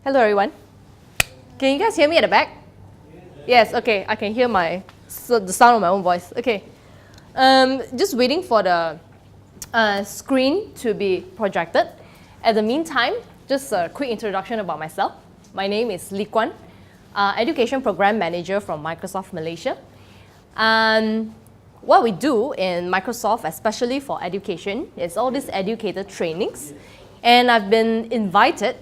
Hello everyone. Can you guys hear me at the back? Yes, okay, I can hear the sound of my own voice. Okay. Just waiting for the screen to be projected. At the meantime, just a quick introduction about myself. My name is Lee Kwan, Education Program Manager from Microsoft Malaysia. What we do in Microsoft, especially for education, is all these educator trainings. And I've been invited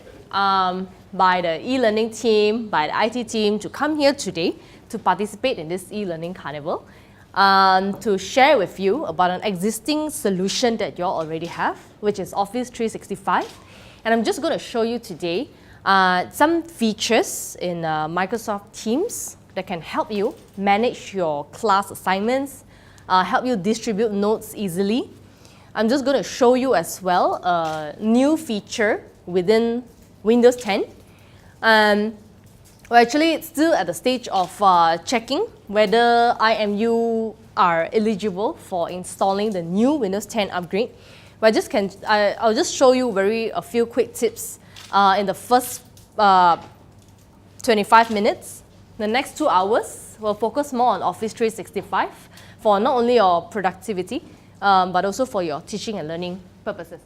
by the e-learning team, by the IT team to come here today to participate in this e-learning carnival to share with you about an existing solution that you all already have, which is Office 365. And I'm just going to show you today some features in Microsoft Teams that can help you manage your class assignments, help you distribute notes easily. I'm just going to show you as well a new feature within Windows 10. We're actually still at the stage of checking whether IMU are eligible for installing the new Windows 10 upgrade. But I'll just show you a few quick tips in the first 25 minutes. The next 2 hours, we'll focus more on Office 365 for not only your productivity, but also for your teaching and learning purposes.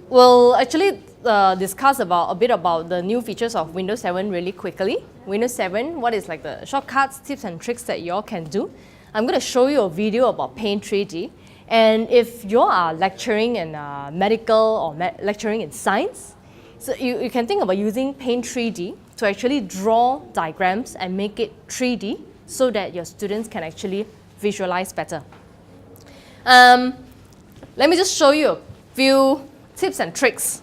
We'll actually discuss a bit about the new features of Windows 7 really quickly. Windows 7, what is like the shortcuts, tips and tricks that you all can do. I'm going to show you a video about Paint 3D. And if you are lecturing in medical or lecturing in science, so you can think about using Paint 3D to actually draw diagrams and make it 3D so that your students can actually visualize better. Let me just show you a few tips and tricks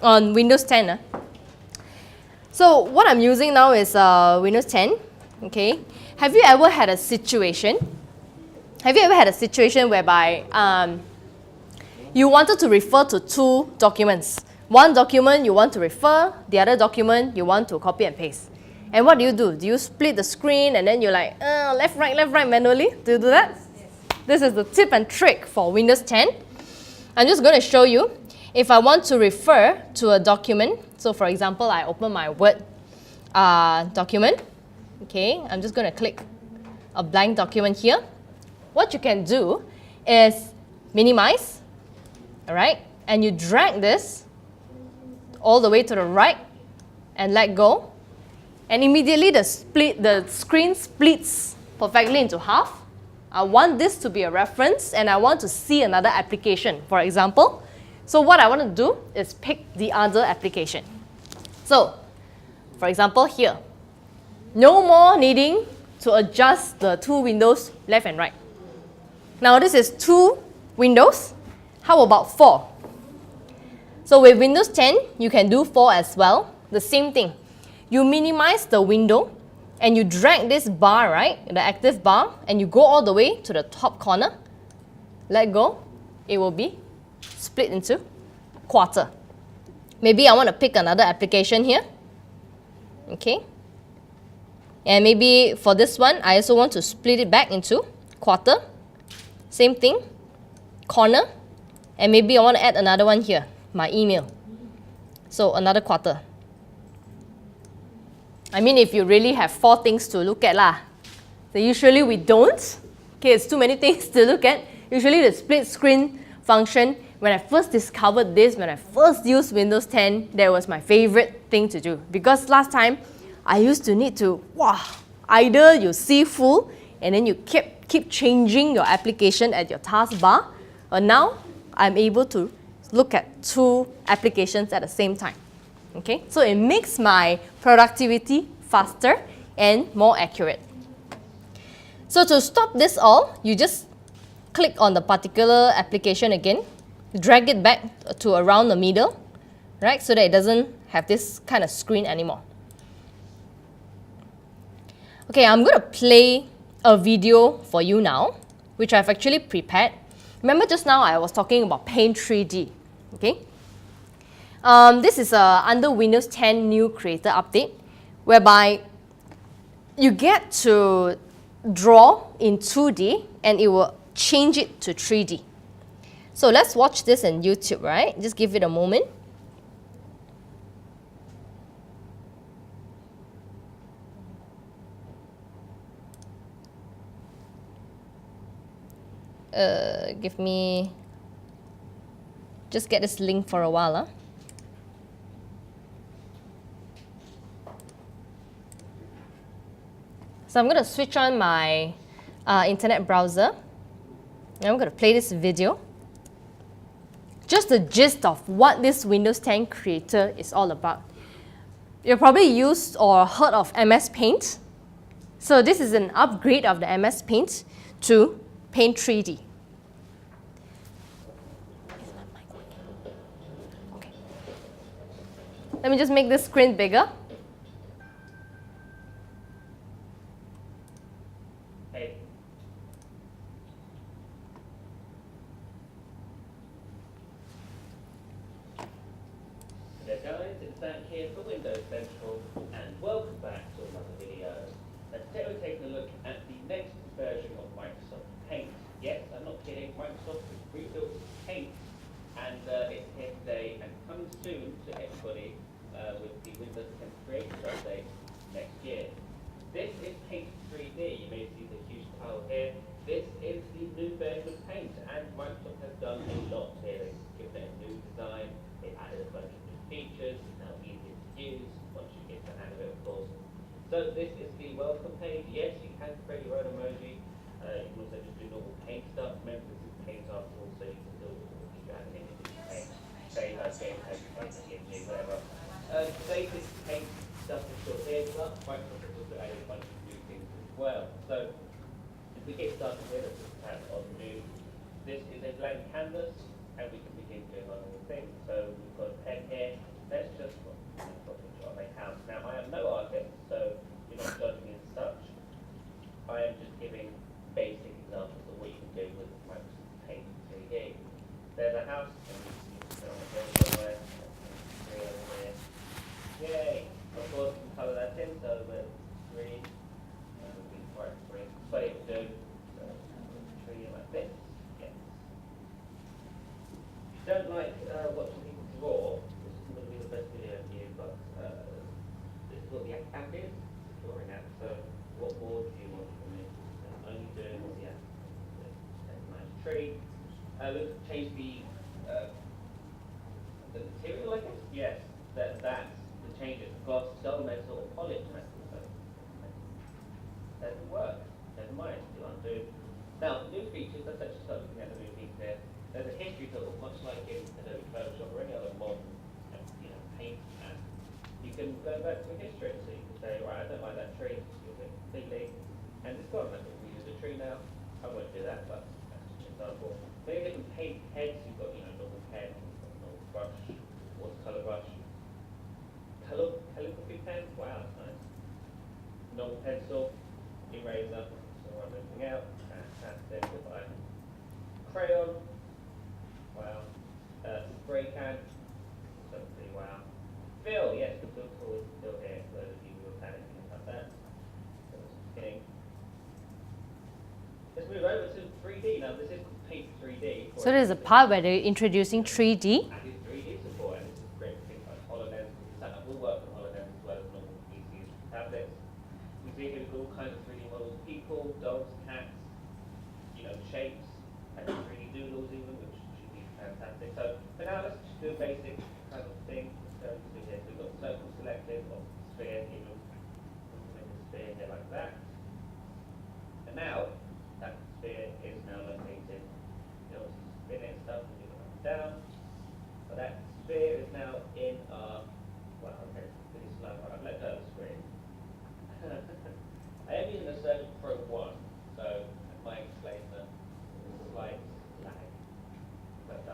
on Windows 10. So what I'm using now is Windows 10. Okay. Have you ever had a situation whereby you wanted to refer to two documents? One document you want to refer, the other document you want to copy and paste. And what do? Do you split the screen and then you're like, left, right manually? Do you do that? Yes. This is the tip and trick for Windows 10. I'm just going to show you. If I want to refer to a document, so for example, I open my Word document. Okay, I'm just going to click a blank document here. What you can do is minimize, all right? And you drag this all the way to the right and let go. And immediately the screen splits perfectly into half. I want this to be a reference and I want to see another application, for example. So what I want to do is pick the other application. So, for example here, no more needing to adjust the two windows left and right. Now this is 2 windows. How about 4? So with Windows 10, you can do 4 as well. The same thing. You minimize the window and you drag this bar, right, the active bar, and you go all the way to the top corner. Let go. It will be split into quarter. Maybe I want to pick another application here. Okay. And maybe for this one, I also want to split it back into quarter. Same thing. Corner. And maybe I want to add another one here. My email. So another quarter. I mean, if you really have 4 things to look at lah. So usually we don't. Okay, it's too many things to look at. Usually the split screen function, when I first discovered this, when I first used Windows 10, that was my favorite thing to do. Because last time, I used to need to, either you see full, and then you keep changing your application at your taskbar, or now, I'm able to look at 2 applications at the same time. Okay, so it makes my productivity faster and more accurate. So to stop this all, you just click on the particular application again, drag it back to around the middle, right, so that it doesn't have this kind of screen anymore. Okay, I'm going to play a video for you now, which I've actually prepared. Remember just now I was talking about Paint 3D, okay? This is under Windows 10 new creator update, whereby you get to draw in 2D and it will change it to 3D. So let's watch this in YouTube, right? Just give it a moment. give me, just get this link for a while. Huh? So I'm going to switch on my internet browser. And I'm going to play this video. Just the gist of what this Windows 10 Creator is all about. You've probably used or heard of MS Paint. So this is an upgrade of the MS Paint to Paint 3D. Okay. Let me just make this screen bigger. Guys, it's Zach here for Windows Central, and welcome back to another video. Today we're taking a look at the next version of Microsoft Paint. Yes, I'm not kidding, Microsoft has rebuilt Paint, and it's here today and coming soon to everybody with the Windows 10 Creator Update next year. This is Paint 3D. You may see the huge tile here. This is the new version of Paint, and Microsoft has done a lot here. They've given it a new design. They've added a bunch of new features. It's now easier to use once you get the hang of it, of course. So this is the welcome page. Yes, you can create your own emoji. You can also just do normal Paint stuff. Remember, this is Paint after all, so you can do it if you add an image in Paint. Say, game Paint, whatever. Basic Paint stuff is still here, but Microsoft has also added a bunch of new things as well. So if we get started here, let's just tap on new. This is a blank canvas, and we can begin doing our normal things. So we've got a pen here. Let's just put a picture of a house. Now, I am no artist, so you're not judging me as such. I am just giving basic examples of what you can do with Microsoft Paint 3D. There's a house, and you can put it on the hill somewhere. Three over here. Yay! Of course, you can colour that in, so we're green. We'll be bright green. But it will do. So, tree like this. Yes. If you don't like watching people draw, this is going to be the best video for you, but this is what the app is, the drawing app. So what board do you want from me? I'm only doing the app. That's a nice tree. Let's change the material, I guess? Yes, that's the changes. Gloss, dull metal, or polished metal. So doesn't work. Never mind, you'll undo. Now, new features, let's actually start looking at the new features here. There's a history tool, much like in Adobe Photoshop or any other modern paint app. You can go back to history, so you can say, right, I don't like that tree, use it completely. And it's gone. We use a tree now. I won't do that, but that's just an example. Many different paint heads. You've got normal pen, normal brush, watercolor brush, calligraphy pen. Wow, that's nice. Normal pencil, eraser. So I'm moving out. Fantastic. Goodbye. Crayon. Wow. Spray can. So pretty wow. Fill, yes, the fill tool is still here for those of you who have had anything about that. So that's the beginning. Let's move over to 3D. Now this is Paint 3D. So there's a part where they're introducing 3D. And it's 3D support, and this is great for things like HoloLens. That will work on HoloLens as well as normal PCs and tablets. You see here we've got all kinds of 3D models, people, dogs, cats, shapes, and 3D doodles even, which should be fantastic. So for now, let's just do a basic kind of thing. So we've got circle selected, or sphere even. Make a sphere here like that. And now, that sphere is now located. Spin it and stuff, and you go up and down. But that sphere is now in our, well, okay, it's pretty slow. I've let go of the screen. I am using a Surface Pro 1, so that might explain the slight lag. But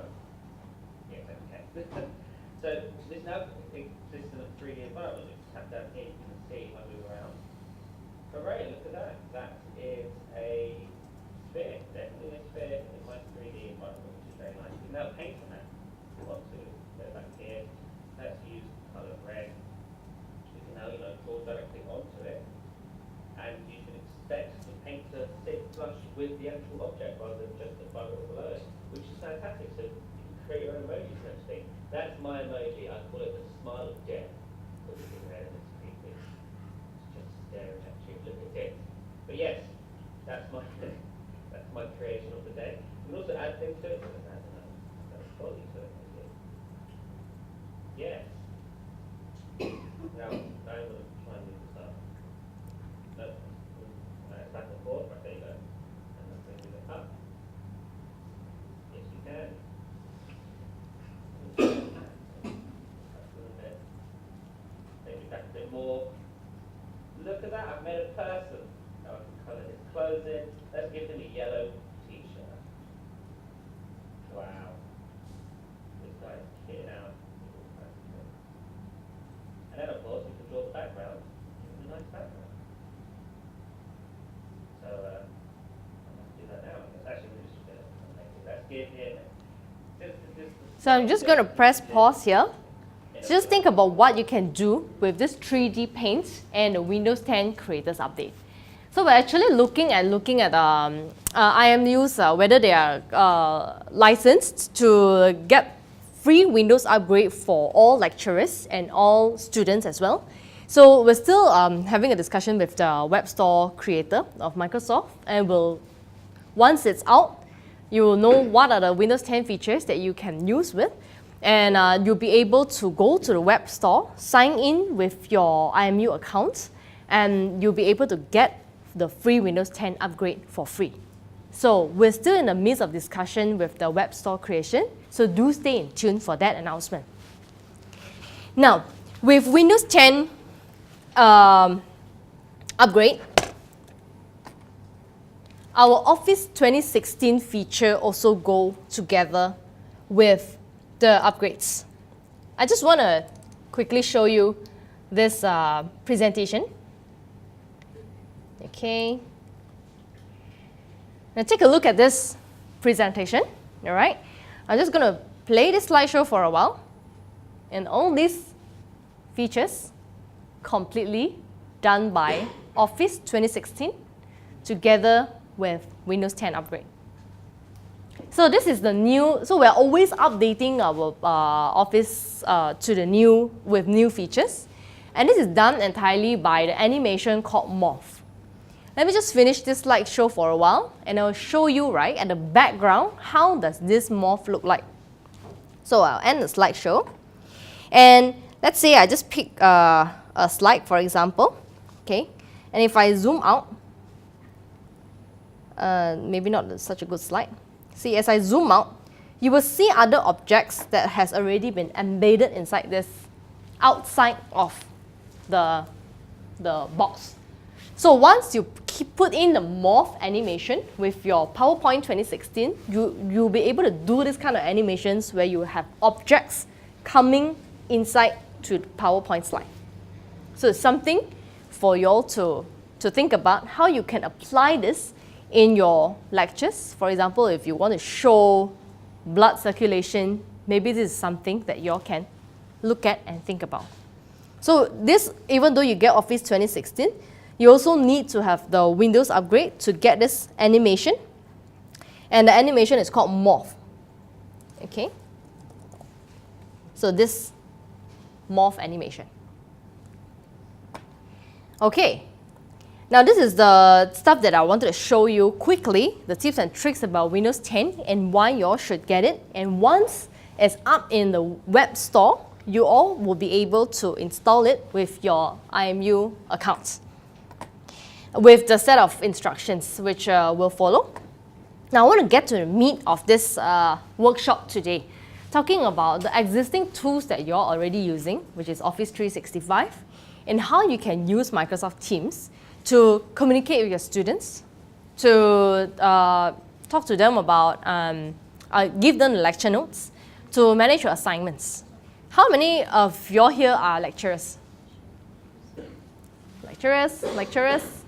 yes, okay. So this now exists in a 3D environment. If you tap down here, you can see if I move around. Hooray, look at that. That is a sphere, definitely a sphere in my 3D environment, which is very nice. You can now paint on that if you want to. Go back here. Let's use the colour red. You can now, draw directly onto it. And you can expect the paint to sit flush with the actual object rather than just above or below it, which is fantastic. So you can create your own emojis and everything. That's my emoji. I call it the smile of death. Because it's in there and it's creepy. It's just staring at you. Look at it. But yes, that's my creation of the day. that a bit more. Look at that, I've made a person. Now I can colour his clothes in. Let's give him a yellow t-shirt. Wow. This guy's kitted out. And then of course you can draw the background. It's a nice background. So let's do that now. Actually, we're just going to let's give him. So I'm just going to press pause here. Just think about what you can do with this 3D Paint and the Windows 10 Creators Update. So we're actually looking at IMUs, whether they are licensed to get free Windows upgrade for all lecturers and all students as well. So we're still having a discussion with the web store creator of Microsoft, and once it's out, you will know what are the Windows 10 features that you can use with, and you'll be able to go to the web store, sign in with your IMU account, and you'll be able to get the free Windows 10 upgrade for free. So we're still in the midst of discussion with the web store creation, so do stay in tune for that announcement. Now, with Windows 10 upgrade, our Office 2016 feature also go together with the upgrades. I just want to quickly show you this presentation. Okay. Now take a look at this presentation, all right? I'm just going to play this slideshow for a while, and all these features completely done by Office 2016 together with Windows 10 upgrade. So this is the new, so we're always updating our Office to the new, with new features. And this is done entirely by the animation called Morph. Let me just finish this slideshow for a while, and I'll show you, right, at the background, how does this Morph look like. So I'll end the slideshow. And let's say I just pick a slide, for example, okay? And if I zoom out, maybe not such a good slide. See, as I zoom out, you will see other objects that has already been embedded inside this, outside of the box. So once you put in the morph animation with your PowerPoint 2016, you'll be able to do this kind of animations where you have objects coming inside to the PowerPoint slide. So it's something for you all to think about how you can apply this in your lectures. For example, if you want to show blood circulation, maybe this is something that you all can look at and think about. So this, even though you get Office 2016, you also need to have the Windows upgrade to get this animation. And the animation is called Morph. Okay? So this Morph animation. Okay. Now this is the stuff that I wanted to show you quickly, the tips and tricks about Windows 10 and why you all should get it. And once it's up in the web store, you all will be able to install it with your IMU accounts, with the set of instructions which will follow. Now I want to get to the meat of this workshop today, talking about the existing tools that you're already using, which is Office 365, and how you can use Microsoft Teams to communicate with your students, to talk to them about, give them lecture notes, to manage your assignments. How many of you all here are lecturers? Lecturers?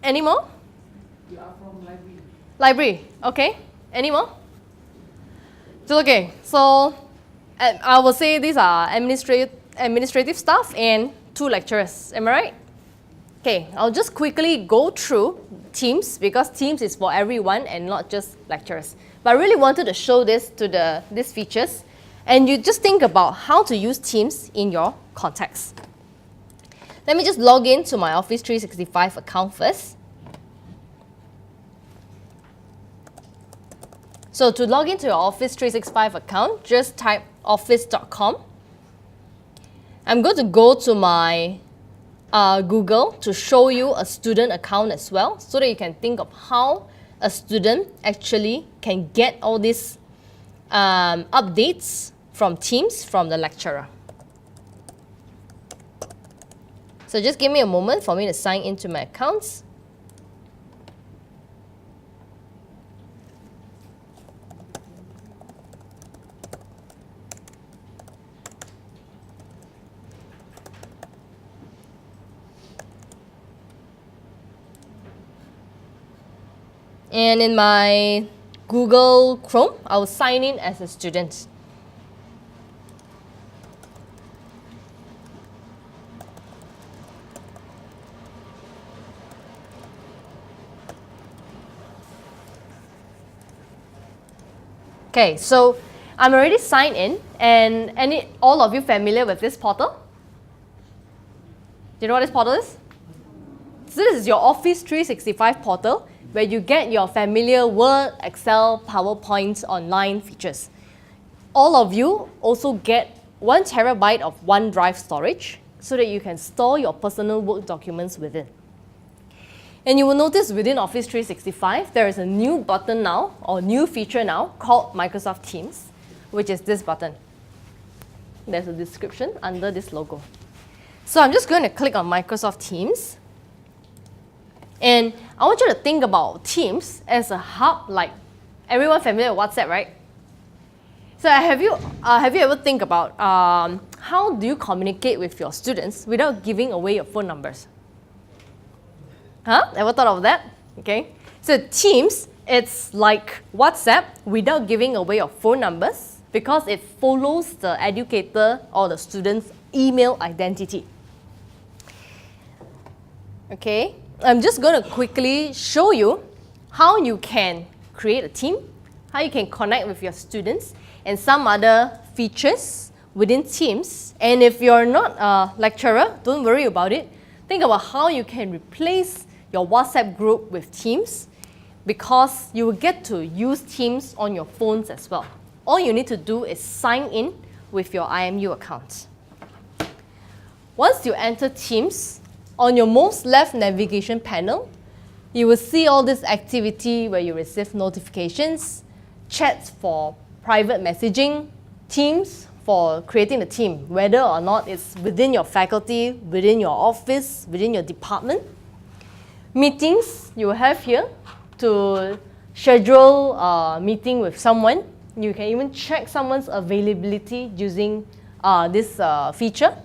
Any more? We are from library. Library, okay. Any more? So, okay, so I will say these are administrative staff and 2 lecturers, am I right? Okay, I'll just quickly go through Teams because Teams is for everyone and not just lecturers. But I really wanted to show this to these features, and you just think about how to use Teams in your context. Let me just log in to my Office 365 account first. So to log into your Office 365 account, just type office.com. I'm going to go to my Google to show you a student account as well, so that you can think of how a student actually can get all these updates from Teams from the lecturer. So just give me a moment for me to sign into my accounts. And in my Google Chrome, I will sign in as a student. Okay, so I'm already signed in, and all of you familiar with this portal? Do you know what this portal is? So this is your Office 365 portal, where you get your familiar Word, Excel, PowerPoint online features. All of you also get 1 terabyte of OneDrive storage so that you can store your personal work documents within. And you will notice within Office 365, there is a new button now, or new feature now, called Microsoft Teams, which is this button. There's a description under this logo. So I'm just going to click on Microsoft Teams. And I want you to think about Teams as a hub, like everyone familiar with WhatsApp, right? So have you ever think about how do you communicate with your students without giving away your phone numbers? Huh? Ever thought of that? Okay. So Teams, it's like WhatsApp without giving away your phone numbers because it follows the educator or the student's email identity. Okay. I'm just going to quickly show you how you can create a team, how you can connect with your students, and some other features within Teams. And if you're not a lecturer, don't worry about it. Think about how you can replace your WhatsApp group with Teams, because you will get to use Teams on your phones as well. All you need to do is sign in with your IMU account. Once you enter Teams, on your most left navigation panel, you will see all this activity where you receive notifications, chats for private messaging, Teams for creating a team, whether or not it's within your faculty, within your office, within your department. Meetings you have here to schedule a meeting with someone. You can even check someone's availability using this feature.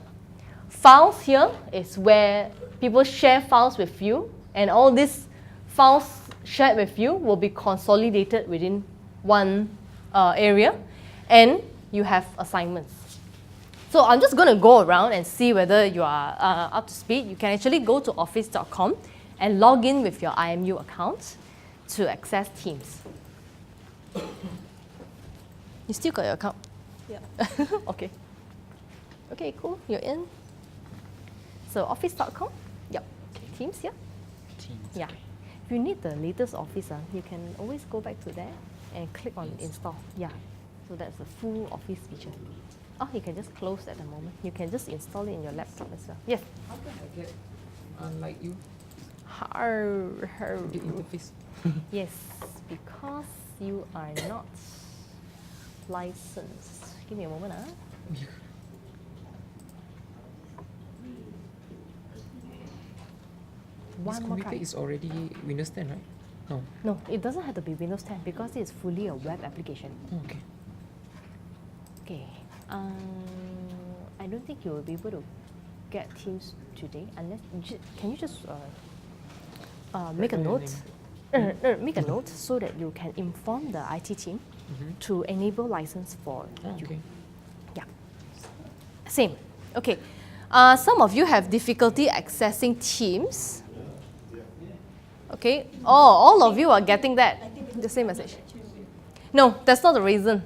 Files here is where people share files with you, and all these files shared with you will be consolidated within one area, and you have assignments. So I'm just going to go around and see whether you are up to speed. You can actually go to office.com and log in with your IMU account to access Teams. You still got your account? Yeah. Okay. Okay, cool. You're in. So office.com. Yep. Okay. Teams, yeah? Teams. Yeah. If you need the latest Office, you can always go back to there and click on install. Yeah. So that's the full Office feature. Oh, you can just close at the moment. You can just install it in your laptop as well. Yes? How can I get unlike you? The interface. Yes, because you are not licensed. Give me a moment. This One more computer try. is already Windows 10, right? No. No, it doesn't have to be Windows 10 because it's fully a web application. Oh, okay. Okay. I don't think you will be able to get Teams today unless can you just make a note? Make a note so that you can inform the IT team to enable license for you. Okay. Yeah. Same. Okay. Some of you have difficulty accessing Teams. Okay. Oh, all of you are getting that. The same message. No, that's not the reason.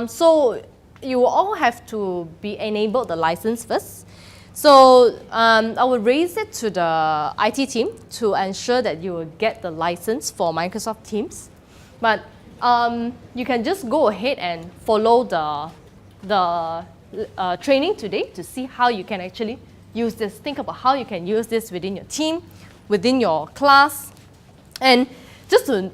So you all have to be enabled the license first. So I will raise it to the IT team to ensure that you will get the license for Microsoft Teams. But you can just go ahead and follow the training today to see how you can actually use this. Think about how you can use this within your team, within your class. And just to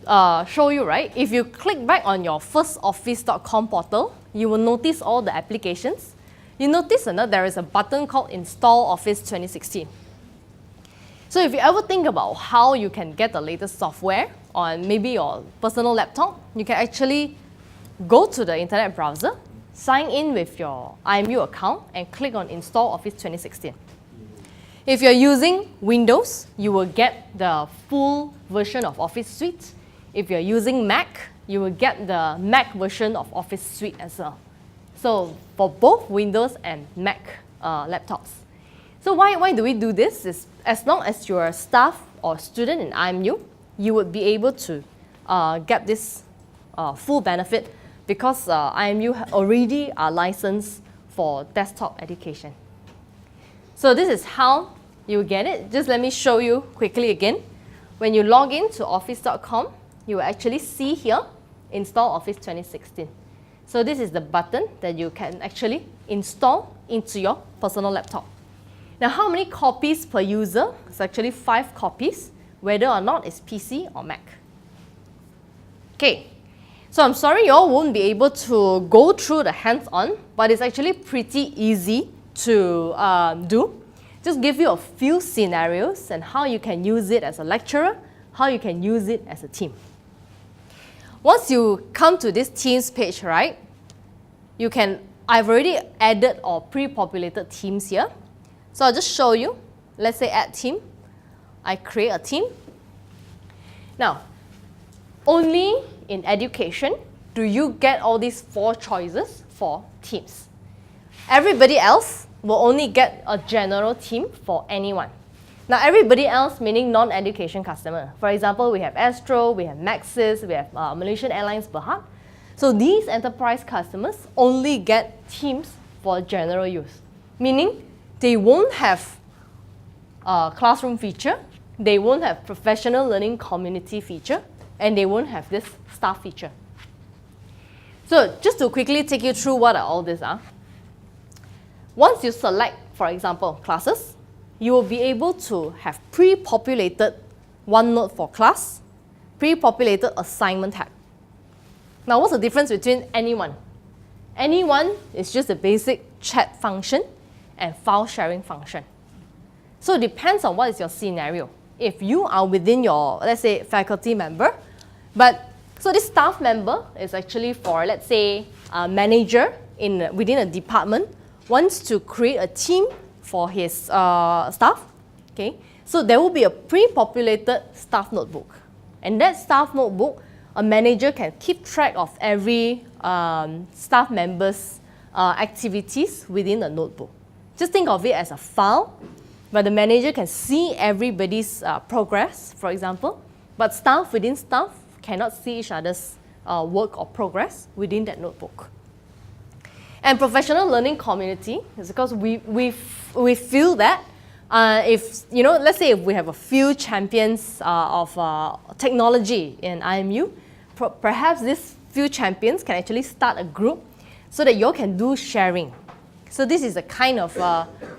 show you, right, if you click back on your first office.com portal, you will notice all the applications. You notice there is a button called Install Office 2016. So if you ever think about how you can get the latest software on maybe your personal laptop, you can actually go to the internet browser, sign in with your IMU account, and click on Install Office 2016. If you're using Windows, you will get the full version of Office Suite. If you're using Mac, you will get the Mac version of Office Suite as well. So for both Windows and Mac laptops. So why do we do this? Is as long as you're a staff or student in IMU, you would be able to get this full benefit because IMU already are licensed for desktop education. So this is how you get it. Just let me show you quickly again. When you log in to office.com, you will actually see here, Install Office 2016. So this is the button that you can actually install into your personal laptop. Now, how many copies per user? It's actually 5 copies, whether or not it's PC or Mac. Okay, so I'm sorry you all won't be able to go through the hands-on, but it's actually pretty easy to do. Just give you a few scenarios and how you can use it as a lecturer, how you can use it as a team. Once you come to this Teams page, right, I've already added or pre-populated teams here. So I'll just show you. Let's say add team. I create a team. Now, only in education do you get all these 4 choices for teams. Everybody else will only get a general team for anyone. Now, everybody else meaning non-education customer. For example, we have Astro, we have Maxis, we have Malaysian Airlines Berhad. So these enterprise customers only get teams for general use, meaning they won't have a classroom feature, they won't have professional learning community feature, and they won't have this staff feature. So just to quickly take you through what all these are. Once you select, for example, classes, you will be able to have pre-populated OneNote for class, pre-populated assignment tab. Now, what's the difference between anyone? Anyone is just a basic chat function and file sharing function. So it depends on what is your scenario. If you are within your, let's say, faculty member, so this staff member is actually for, let's say, a manager within a department wants to create a team for his staff. Okay, so there will be a pre-populated staff notebook. And that staff notebook, a manager can keep track of every staff member's activities within the notebook. Just think of it as a file, where the manager can see everybody's progress, for example, but staff within staff cannot see each other's work or progress within that notebook. And professional learning community is because we feel that if, let's say if we have a few champions of technology in IMU, perhaps these few champions can actually start a group so that you all can do sharing. So this is a kind of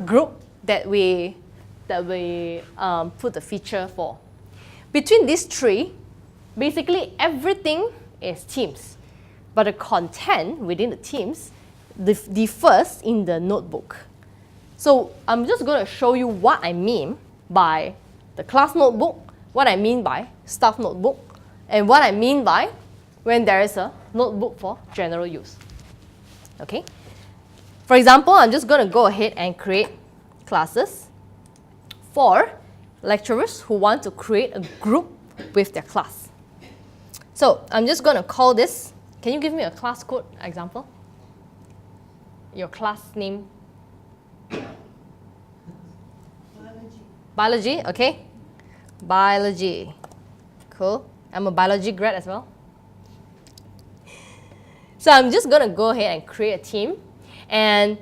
group that we put the feature for. Between these 3, basically everything is teams, but the content within the teams differs in the notebook. So I'm just going to show you what I mean by the class notebook, what I mean by staff notebook, and what I mean by when there is a notebook for general use. Okay? For example, I'm just going to go ahead and create classes for lecturers who want to create a group with their class. So I'm just going to call this, can you give me a class code example? Your class name? Biology, okay. Biology. Cool. I'm a biology grad as well. So I'm just going to go ahead and create a team. And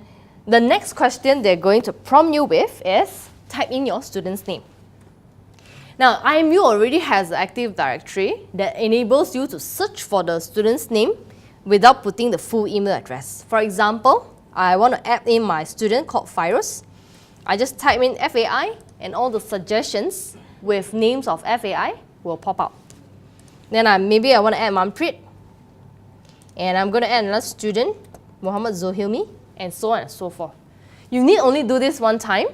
the next question they're going to prompt you with is type in your student's name. Now, IMU already has an Active Directory that enables you to search for the student's name without putting the full email address. For example, I want to add in my student called Virus. I just type in FAI and all the suggestions with names of FAI will pop out. Then maybe I want to add Manpreet. And I'm going to add another student, Muhammad Zohilmi, and so on and so forth. You need only do this one time.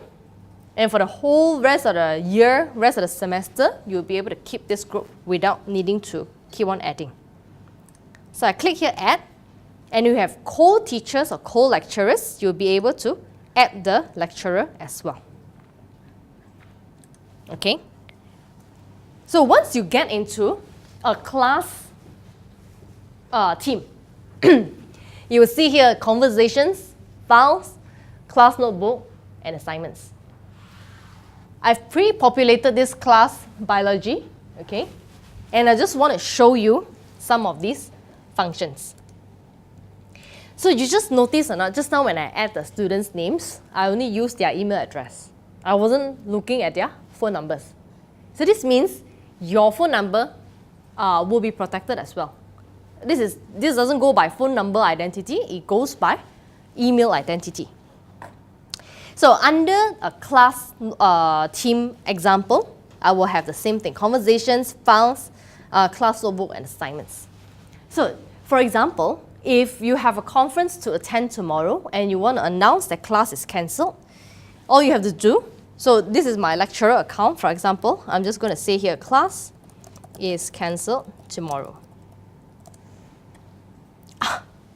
And for the whole rest of the year, rest of the semester, you'll be able to keep this group without needing to keep on adding. So I click here add, and you have co-teachers or co-lecturers, you'll be able to add the lecturer as well. Okay? So once you get into a class team, you will see here conversations, files, class notebook, and assignments. I've pre-populated this class biology, okay? And I just want to show you some of these functions. So you just notice or not, just now when I add the students' names, I only used their email address. I wasn't looking at their phone numbers. So this means your phone number will be protected as well. This doesn't go by phone number identity, it goes by email identity. So under a class team example, I will have the same thing, conversations, files, class notebook, and assignments. So for example, if you have a conference to attend tomorrow and you want to announce that class is cancelled, all you have to do, so this is my lecturer account, for example, I'm just going to say here, class is cancelled tomorrow.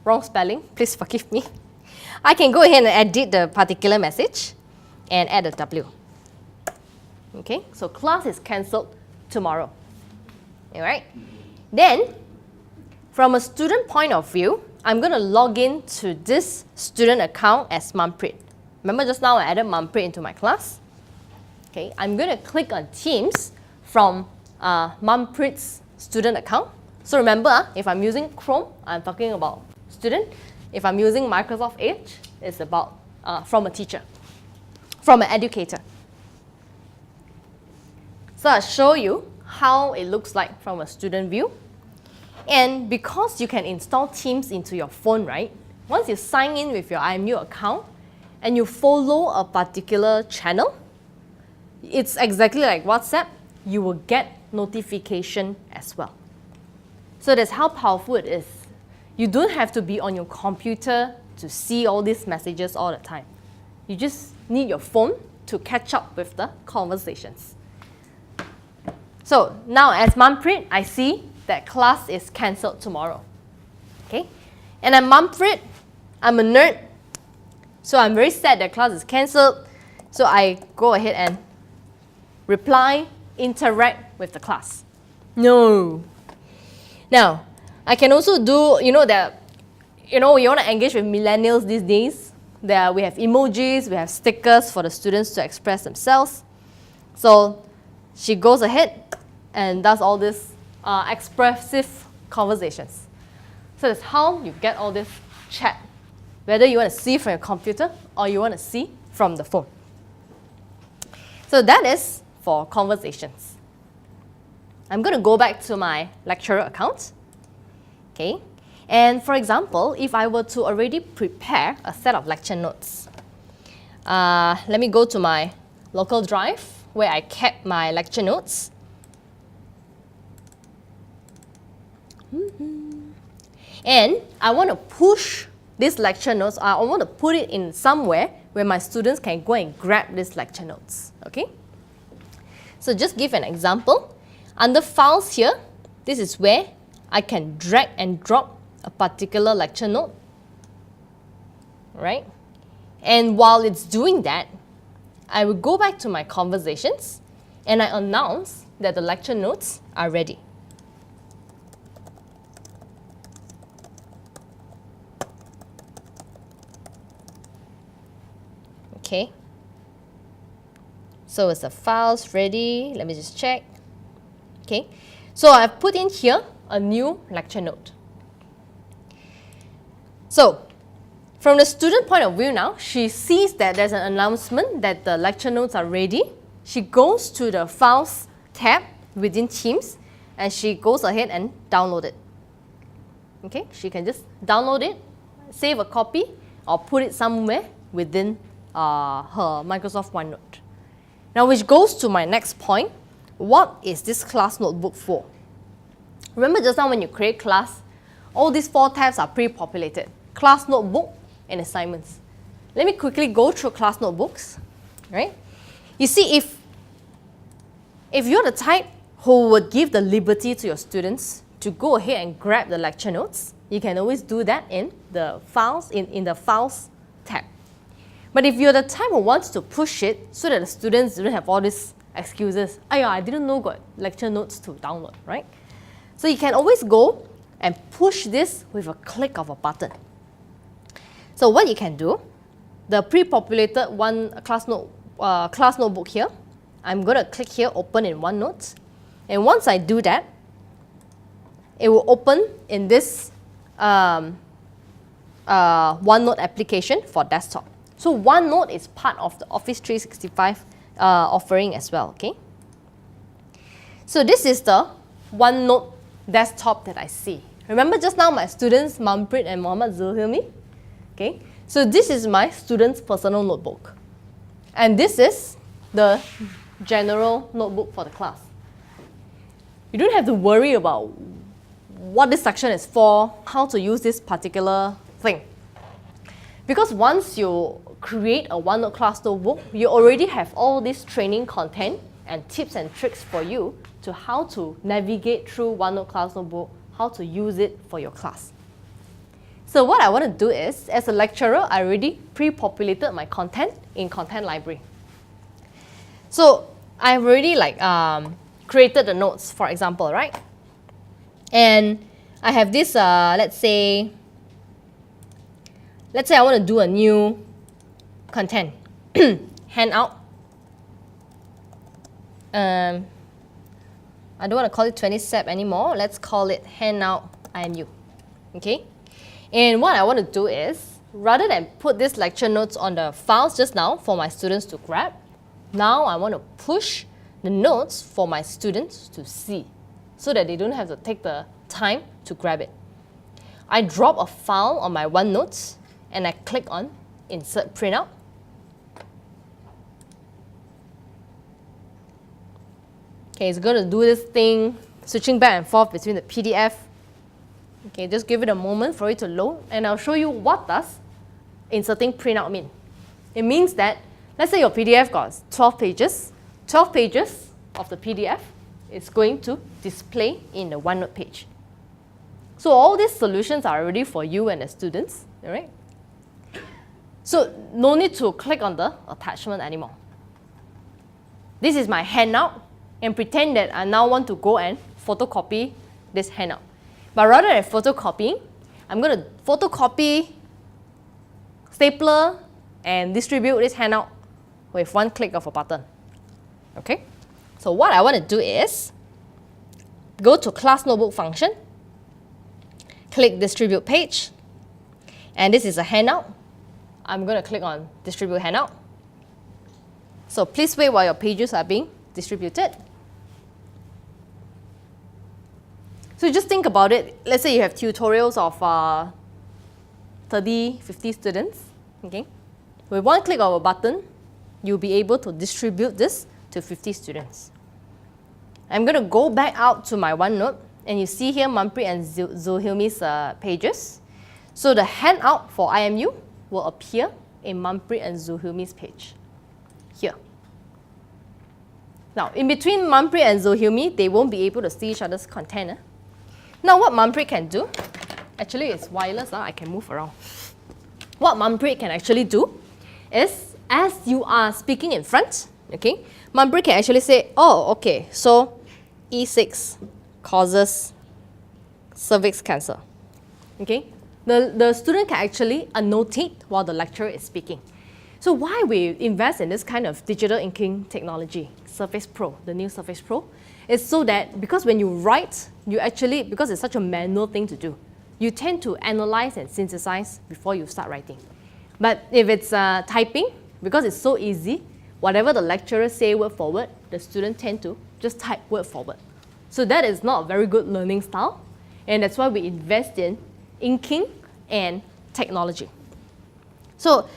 Wrong spelling, please forgive me. I can go ahead and edit the particular message and add a W. Okay, so class is cancelled tomorrow. All right. Then, from a student point of view, I'm going to log in to this student account as Manpreet. Remember just now I added Manpreet into my class? Okay, I'm going to click on Teams from Manpreet's student account. So remember, if I'm using Chrome, I'm talking about student. If I'm using Microsoft Edge, it's about from a teacher, from an educator. So I'll show you how it looks like from a student view. And because you can install Teams into your phone, right? Once you sign in with your IMU account and you follow a particular channel, it's exactly like WhatsApp, you will get notification as well. So that's how powerful it is. You don't have to be on your computer to see all these messages all the time. You just need your phone to catch up with the conversations. So now as Manpreet, I see that class is cancelled tomorrow. Okay? And I'm Manpreet, I'm a nerd, so I'm very sad that class is cancelled. So I go ahead and reply, interact with the class. No. Now, I can also do, you want to engage with millennials these days. We have emojis, we have stickers for the students to express themselves. So she goes ahead and does all these expressive conversations. So that's how you get all this chat, whether you want to see from your computer or you want to see from the phone. So that is for conversations. I'm going to go back to my lecturer account. Okay. And for example, if I were to already prepare a set of lecture notes, let me go to my local drive where I kept my lecture notes. And I want to push these lecture notes, I want to put it in somewhere where my students can go and grab these lecture notes. Okay? So just give an example. Under files here, this is where I can drag and drop a particular lecture note, right? And while it's doing that, I will go back to my conversations and I announce that the lecture notes are ready. Okay. So is the files ready? Let me just check. Okay. So I've put in here a new lecture note. So from the student point of view now, she sees that there's an announcement that the lecture notes are ready. She goes to the Files tab within Teams and she goes ahead and download it. Okay, she can just download it, save a copy, or put it somewhere within her Microsoft OneNote. Now, which goes to my next point. What is this class notebook for? Remember just now when you create class, all these 4 tabs are pre-populated. Class notebook and assignments. Let me quickly go through class notebooks, right? You see, if you're the type who would give the liberty to your students to go ahead and grab the lecture notes, you can always do that in the files, in the files tab. But if you're the type who wants to push it so that the students don't have all these excuses, I didn't know got lecture notes to download, right? So you can always go and push this with a click of a button. So what you can do, the pre-populated class notebook here, I'm going to click here, open in OneNote. And once I do that, it will open in this OneNote application for desktop. So OneNote is part of the Office 365 offering as well, okay? So this is the OneNote desktop that I see. Remember just now my students, Manpreet and Mohammed Zulhilmi? Okay, so this is my student's personal notebook. And this is the general notebook for the class. You don't have to worry about what this section is for, how to use this particular thing. Because once you create a OneNote class notebook, you already have all this training content and tips and tricks for you to how to navigate through OneNote class notebook, how to use it for your class. So what I want to do is, as a lecturer, I already pre-populated my content in Content Library. So I've already created the notes, for example, right? And I have this, let's say I want to do a new content handout. I don't want to call it 20SEP anymore. Let's call it handout IMU. Okay? And what I want to do is, rather than put these lecture notes on the files just now for my students to grab, now I want to push the notes for my students to see so that they don't have to take the time to grab it. I drop a file on my OneNote and I click on Insert Prenup. Okay, it's going to do this thing, switching back and forth between the PDF. Okay, just give it a moment for it to load, and I'll show you what does inserting Prenup mean. It means that, let's say your PDF got 12 pages. 12 pages of the PDF is going to display in the OneNote page. So all these solutions are already for you and the students, all right? So no need to click on the attachment anymore. This is my handout, and pretend that I now want to go and photocopy this handout. But rather than photocopying, I'm going to photocopy, stapler, and distribute this handout with one click of a button. Okay? So what I want to do is go to Class Notebook function, click Distribute Page, and this is a handout. I'm going to click on Distribute Handout. So please wait while your pages are being distributed. So just think about it. Let's say you have tutorials of 30, 50 students. Okay? With one click of a button, you'll be able to distribute this to 50 students. I'm going to go back out to my OneNote, and you see here Manpreet and Zulhilmi's pages. So the handout for IMU will appear in Manpreet and Zulhilmi's page here. Now, in between Manpreet and Zulhilmi, they won't be able to see each other's content. Now, what Manpreet can do, actually it's wireless, I can move around. What Manpreet can actually do is, as you are speaking in front, okay, Manpreet can actually say, oh, okay, so E6 causes cervix cancer. Okay, the student can actually annotate while the lecturer is speaking. So why we invest in this kind of digital inking technology, Surface Pro, the new Surface Pro, is so that because when you write, you actually, because it's such a manual thing to do, you tend to analyze and synthesize before you start writing. But if it's typing, because it's so easy, whatever the lecturer say word for word, the student tend to just type word for word. So that is not a very good learning style, and that's why we invest in inking and technology. So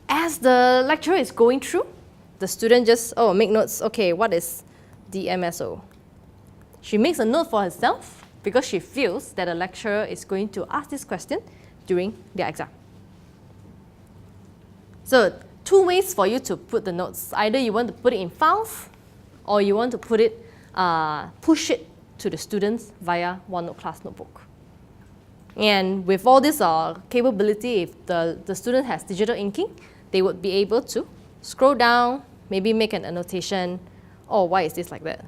as the lecturer is going through, the student just, make notes, okay, what is DMSO? She makes a note for herself because she feels that the lecturer is going to ask this question during the exam. So two ways for you to put the notes. Either you want to put it in files, or you want to put it, push it to the students via OneNote class notebook. And with all this capability, if the student has digital inking, they would be able to scroll down, maybe make an annotation, oh, why is this like that?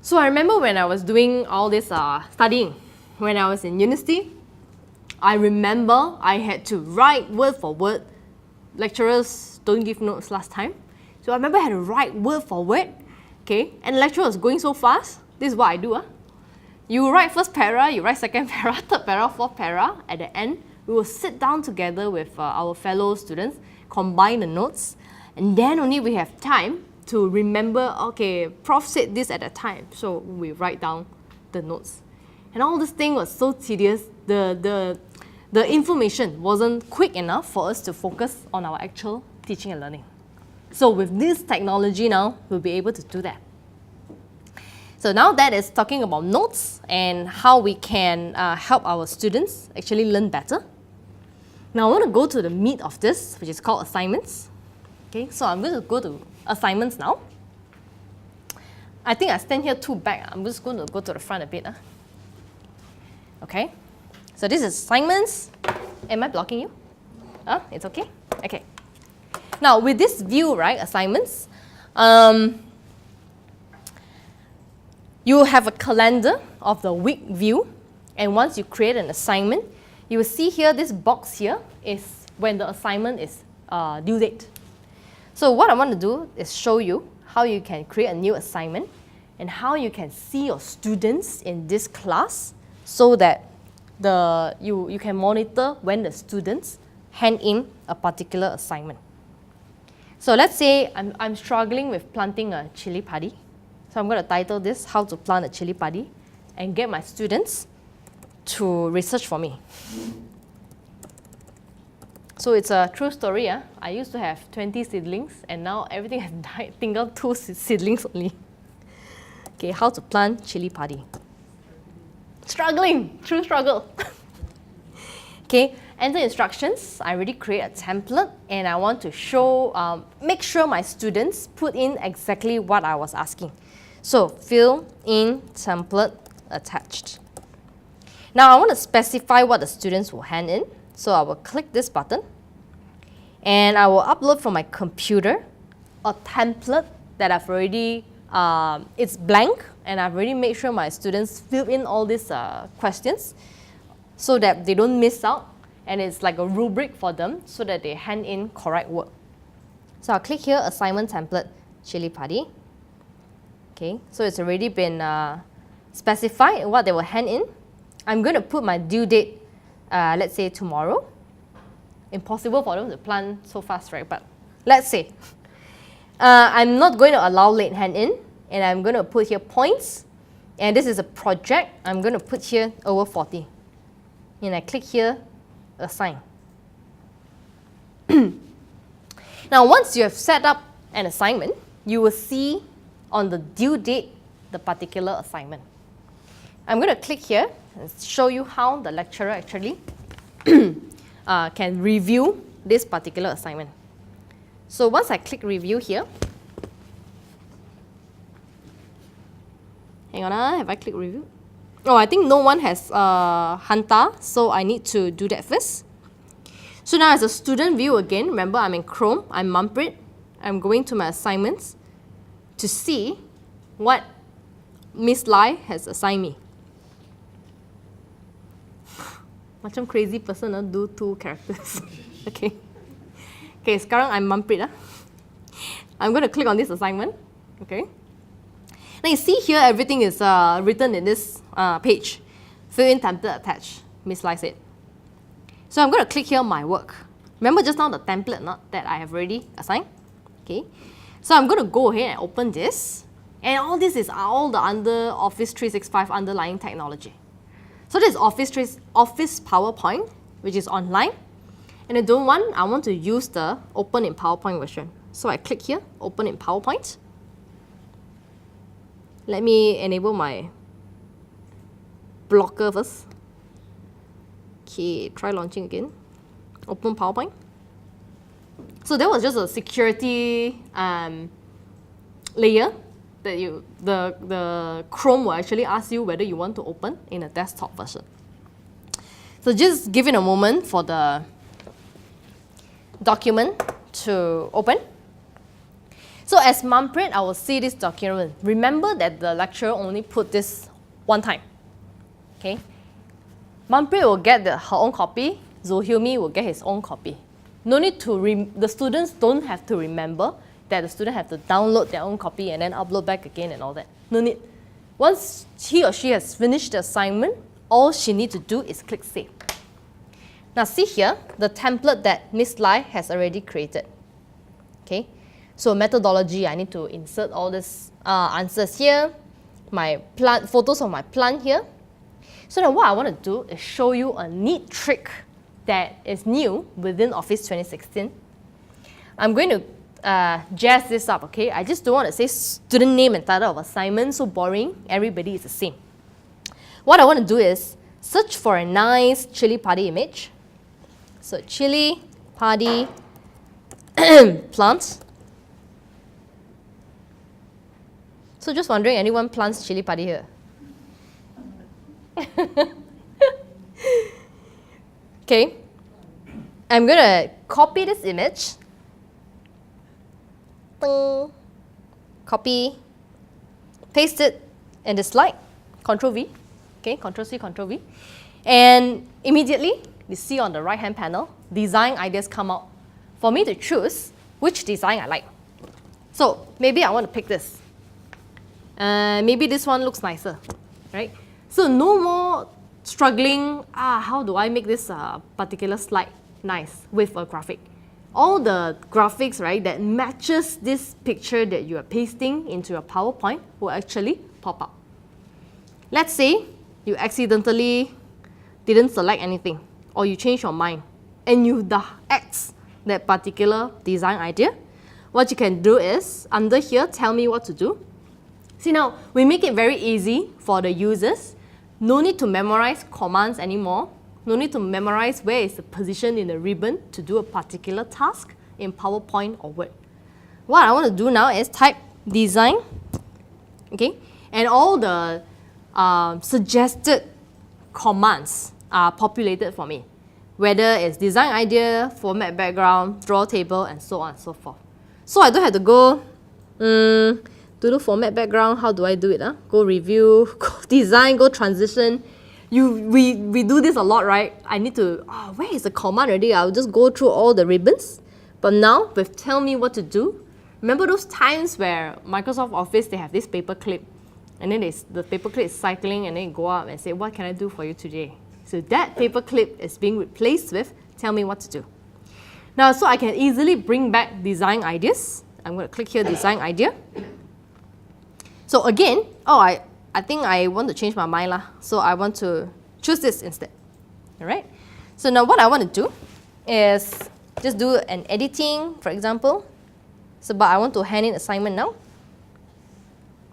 So I remember when I was doing all this studying, when I was in university, I remember I had to write word for word. Lecturers don't give notes last time. So I remember I had to write word for word, okay? And the lecturer was going so fast. This is what I do. You write first para, you write second para, third para, fourth para. At the end, we will sit down together with our fellow students, combine the notes, and then only we have time to remember, okay, Prof said this at a time, so we write down the notes. And all this thing was so tedious. The information wasn't quick enough for us to focus on our actual teaching and learning. So with this technology now, we'll be able to do that. So now that is talking about notes and how we can help our students actually learn better. Now I want to go to the meat of this, which is called assignments. Okay, so I'm going to go to assignments now. I think I stand here too back. I'm just going to go to the front a bit. Okay, so this is assignments. Am I blocking you? It's okay? Okay. Now with this view, right, assignments, you have a calendar of the week view, and once you create an assignment, you will see here, this box here is when the assignment is due date. So what I want to do is show you how you can create a new assignment and how you can see your students in this class so that you can monitor when the students hand in a particular assignment. So let's say I'm struggling with planting a chili padi. So I'm going to title this, How to Plant a Chili Padi, and get my students to research for me. So it's a true story. I used to have 20 seedlings, and now everything has died. Tinggal 2 seedlings only. Okay, how to plant chili padi. Struggling, true struggle. Okay, enter instructions. I already create a template, and I want to show, make sure my students put in exactly what I was asking. So fill in template attached. Now I want to specify what the students will hand in. So I will click this button, and I will upload from my computer a template that I've already, it's blank, and I've already made sure my students fill in all these questions so that they don't miss out, and it's like a rubric for them so that they hand in correct work. So I'll click here, assignment template, chili padi. Okay, so it's already been specified what they will hand in. I'm going to put my due date, let's say tomorrow. Impossible for them to plant so fast, right? But let's say. I'm not going to allow late hand in, and I'm going to put here points. And this is a project. I'm going to put here over 40. And I click here, assign. Now, once you have set up an assignment, you will see on the due date the particular assignment. I'm going to click here and show you how the lecturer actually can review this particular assignment. So once I click review here, hang on, have I clicked review? Oh, I think no one has Hanta, so I need to do that first. So now as a student view again, remember I'm in Chrome, I'm Mumprit, I'm going to my assignments to see what Miss Lai has assigned me. Macam crazy person do 2 characters. Okay. Okay, sekarang I'm Mumprit. I'm going to click on this assignment. Okay. Now you see here everything is written in this page. Fill in template attached, Miss Lai said. So I'm going to click here my work. Remember just now the template that I have already assigned? Okay. So I'm going to go ahead and open this. And all this is all the under Office 365 underlying technology. So this is Office PowerPoint, which is online. And I want to use the Open in PowerPoint version. So I click here, Open in PowerPoint. Let me enable my blocker first. Okay, try launching again. Open PowerPoint. So that was just a security layer that the Chrome will actually ask you whether you want to open in a desktop version. So just give it a moment for the document to open. So as Manpreet, I will see this document. Remember that the lecturer only put this one time. Okay? Manpreet will get her own copy. Zohilmi will get his own copy. No need to, the students don't have to remember that the student have to download their own copy and then upload back again and all that. No need. Once he or she has finished the assignment, all she needs to do is click Save. Now see here, the template that Miss Lai has already created. Okay, so methodology, I need to insert all these answers here, my plant, photos of my plant here. So now what I want to do is show you a neat trick that is new within Office 2016. I'm going to jazz this up, okay? I just don't want to say student name and title of assignment, so boring, everybody is the same. What I want to do is search for a nice chili padi image. So chili padi plants. So just wondering, anyone plants chili padi here? Okay, I'm going to copy this image. Copy, paste it in the slide, Ctrl V, okay, Ctrl C, Ctrl V. And immediately, you see on the right-hand panel, design ideas come out for me to choose which design I like. So maybe I want to pick this. Maybe this one looks nicer, right? So no more struggling, how do I make this particular slide nice with a graphic? All the graphics, right, that matches this picture that you are pasting into your PowerPoint will actually pop up. Let's say you accidentally didn't select anything or you change your mind and you X that particular design idea. What you can do is, under here, tell me what to do. See now, we make it very easy for the users. No need to memorize commands anymore. No need to memorize where is the position in the ribbon to do a particular task in PowerPoint or Word. What I want to do now is type design, okay, and all the suggested commands are populated for me, whether it's design idea, format background, draw table, and so on and so forth. So I don't have to go to do format background. How do I do it? Go review, go design, go transition. We do this a lot, right? I need to, where is the command already? I'll just go through all the ribbons. But now, with tell me what to do, remember those times where Microsoft Office, they have this paper clip, and then the paper clip is cycling, and then you go up and say, what can I do for you today? So that paper clip is being replaced with tell me what to do. Now, so I can easily bring back design ideas. I'm going to click here, design idea. So again, I think I want to change my mind lah. So I want to choose this instead. All right. So now what I want to do is just do an editing, for example. So but I want to hand in assignment now.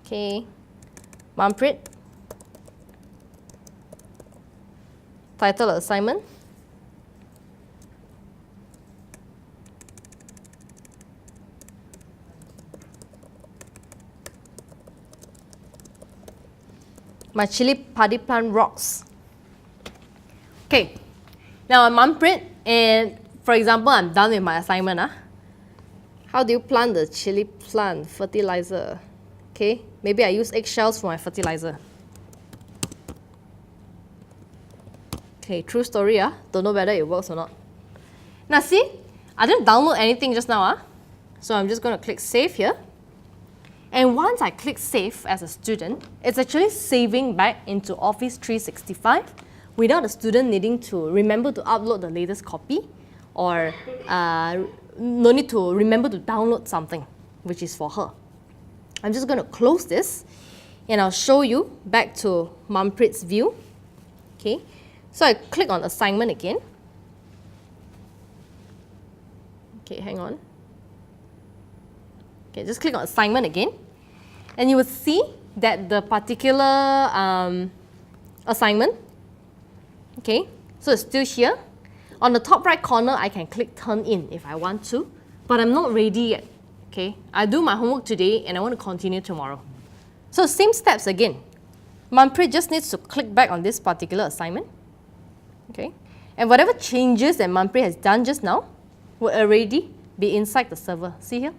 Okay. Manpreet. Title of assignment. My chili padi plant rocks. Okay, now I'm Manpreet, and for example, I'm done with my assignment. How do you plant the chili plant? Fertilizer. Okay, maybe I use eggshells for my fertilizer. Okay, true story. Don't know whether it works or not. Now see, I didn't download anything just now. So I'm just going to click save here. And once I click save as a student, it's actually saving back into Office 365 without the student needing to remember to upload the latest copy or no need to remember to download something, which is for her. I'm just going to close this and I'll show you back to Manpreet's view. Okay, so I click on assignment again. Okay, hang on. Okay, just click on assignment again. And you will see that the particular assignment, okay, so it's still here. On the top right corner, I can click turn in if I want to, but I'm not ready yet. Okay, I do my homework today and I want to continue tomorrow. So same steps again. Manpreet just needs to click back on this particular assignment. Okay, and whatever changes that Manpreet has done just now will already be inside the server. See here?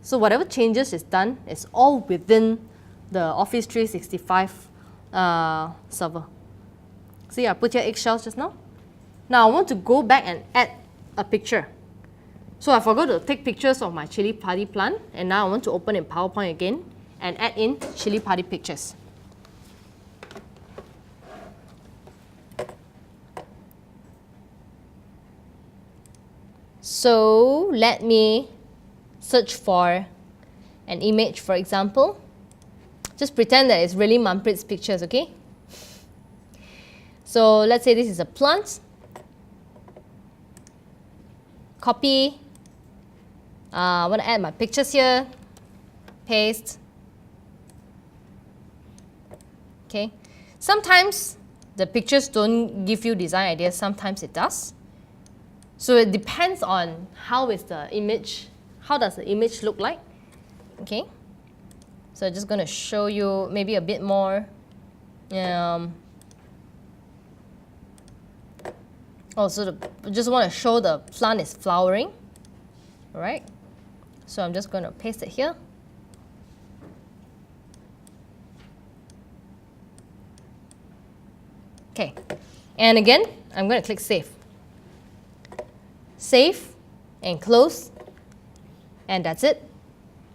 So whatever changes is done is all within the Office 365 server. See, I put here eggshells just now. Now I want to go back and add a picture. So I forgot to take pictures of my chili padi plant, and now I want to open in PowerPoint again and add in chili padi pictures. So let me search for an image, for example. Just pretend that it's really Manpreet's pictures, okay? So let's say this is a plant. Copy. I want to add my pictures here. Paste. Okay. Sometimes the pictures don't give you design ideas. Sometimes it does. So it depends on how is the image. How does the image look like? Okay. So I'm just going to show you maybe a bit more. Also, I just want to show the plant is flowering. All right. So I'm just going to paste it here. Okay. And again, I'm going to click Save. Save and close. And that's it.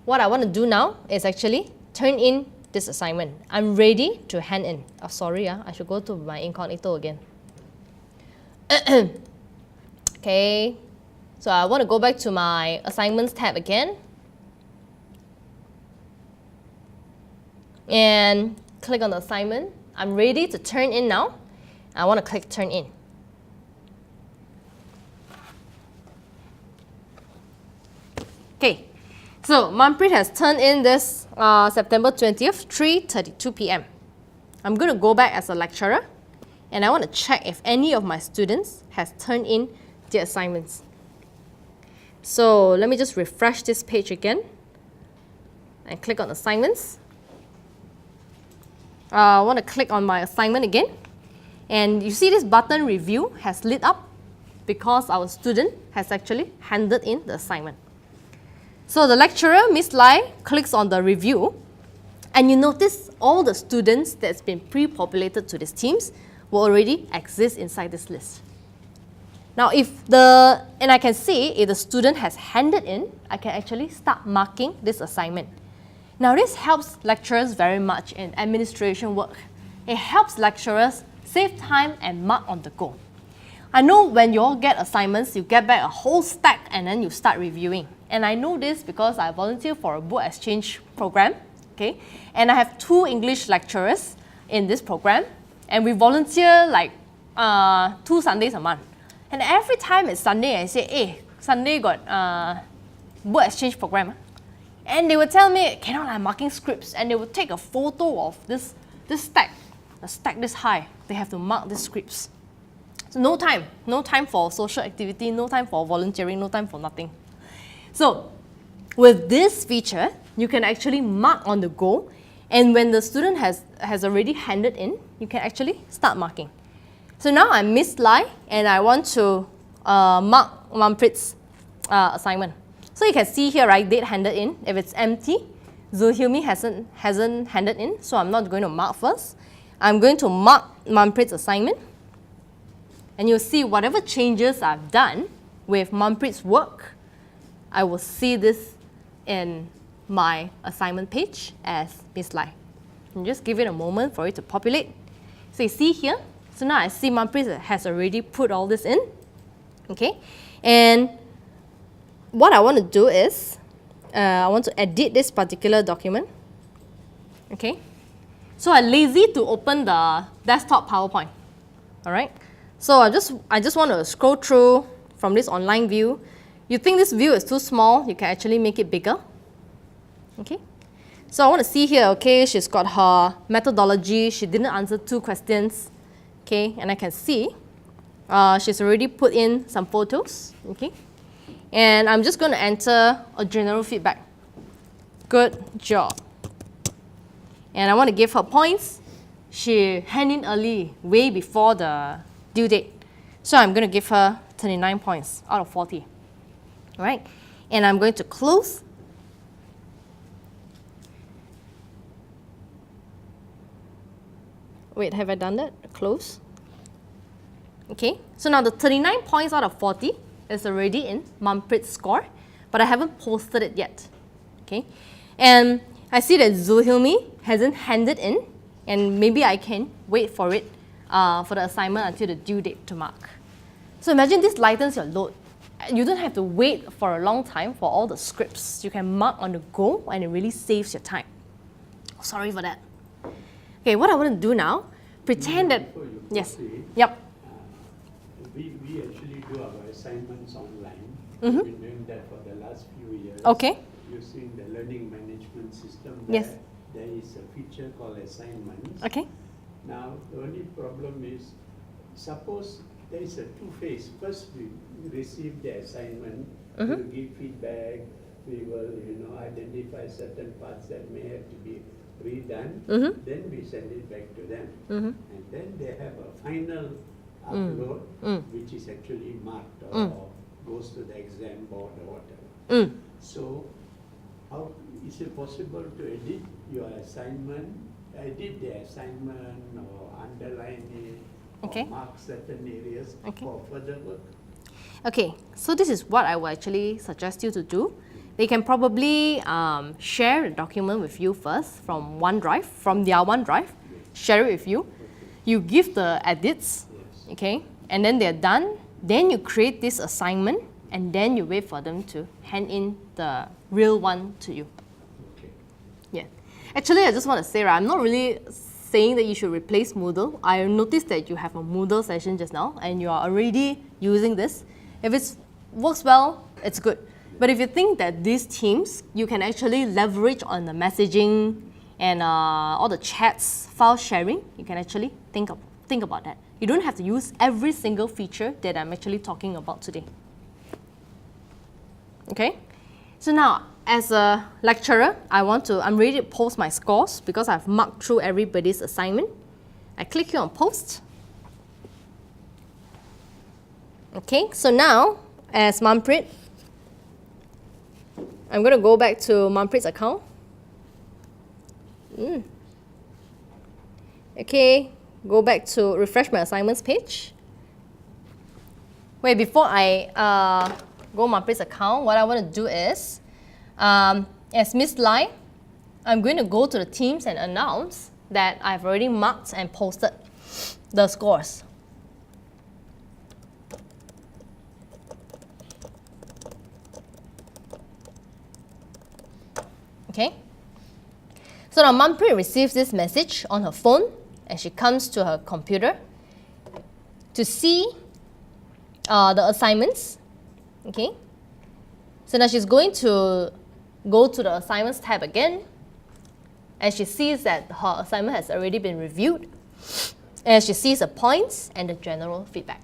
What I want to do now is actually turn in this assignment. I'm ready to hand in. Oh, sorry, I should go to my incognito again. Okay, so I want to go back to my assignments tab again. And click on the assignment. I'm ready to turn in now. I want to click turn in. Okay, so Manpreet has turned in this September 20th, 3:32 p.m. I'm going to go back as a lecturer and I want to check if any of my students has turned in their assignments. So let me just refresh this page again and click on assignments. I want to click on my assignment again. And you see this button review has lit up because our student has actually handed in the assignment. So the lecturer, Miss Lai, clicks on the review and you notice all the students that's been pre-populated to these teams will already exist inside this list. Now and I can see if the student has handed in, I can actually start marking this assignment. Now this helps lecturers very much in administration work. It helps lecturers save time and mark on the go. I know when you all get assignments, you get back a whole stack and then you start reviewing. And I know this because I volunteer for a book exchange program, okay? And I have 2 English lecturers in this program, and we volunteer like 2 Sundays a month. And every time it's Sunday, I say, hey, Sunday got book exchange program. And they would tell me, cannot, I'm marking scripts. And they would take a photo of this stack, a stack this high. They have to mark these scripts. So no time for social activity, no time for volunteering, no time for nothing. So with this feature, you can actually mark on the go. And when the student has already handed in, you can actually start marking. So now I'm Miss Lai and I want to mark Manpreet's assignment. So you can see here, right, date handed in. If it's empty, Zulhilmi hasn't handed in, so I'm not going to mark first. I'm going to mark Manpreet's assignment. And you'll see whatever changes I've done with Manpreet's work, I will see this in my assignment page as Miss Lai. And just give it a moment for it to populate. So you see here, so now I see Manpreet has already put all this in. Okay, and what I want to do is, I want to edit this particular document. Okay, so I'm lazy to open the desktop PowerPoint. All right, so I just want to scroll through from this online view. You think this view is too small, you can actually make it bigger. Okay, so I want to see here, okay, she's got her methodology, she didn't answer 2 questions, okay, and I can see She's already put in some photos, okay? And I'm just going to enter a general feedback. Good job. And I want to give her points. She handed in early, way before the due date. So I'm going to give her 39 points out of 40. All right? And I'm going to close. Wait, have I done that? Close. Okay, so now the 39 points out of 40 is already in Manpreet's score, but I haven't posted it yet. Okay, and I see that Zulhilmi hasn't handed in, and maybe I can wait for it for the assignment until the due date to mark. So imagine this lightens your load. You don't have to wait for a long time for all the scripts. You can mark on the go, and it really saves your time. Sorry for that. Okay, what I want to do now, pretend that, yes, yep. We actually do our assignments online. Mm-hmm. We've been doing that for the last few years. Okay. Using the learning management system. Yes. There is a feature called assignments. Okay. Now, the only problem is, suppose there is a two-phase. First, we receive the assignment, Mm-hmm. we give feedback, we will, identify certain parts that may have to be redone. Mm-hmm. Then we send it back to them. Mm-hmm. And then they have a final upload, which is actually marked or goes to the exam board or whatever. So, how is it possible to edit your assignment, edit the assignment or underline it, Okay. or mark certain areas for further work? Okay, so this is what I will actually suggest you to do. They can probably share the document with you first from OneDrive, from their OneDrive, share it with you. You give the edits, okay, and then they're done. Then you create this assignment, and then you wait for them to hand in the real one to you. Okay. Yeah. Actually, I just want to say, right, I'm not really saying that you should replace Moodle. I noticed that you have a Moodle session just now, and you are already using this. If it works well, it's good. But if you think that these teams, you can actually leverage on the messaging and all the chats, file sharing, you can actually think about that. You don't have to use every single feature that I'm actually talking about today. Okay? So now, as a lecturer, I'm ready to post my scores because I've marked through everybody's assignment. I click here on post. Okay, so now, as Manpreet, I'm going to go back to Manpreet's account. Okay, go back to refresh my assignments page. Wait, before I go Manpreet's account, what I want to do is, as Miss Lai, I'm going to go to the teams and announce that I've already marked and posted the scores. Okay, so now Manpreet receives this message on her phone and she comes to her computer to see the assignments. Okay, so now she's going to go to the assignments tab again and she sees that her assignment has already been reviewed and she sees the points and the general feedback.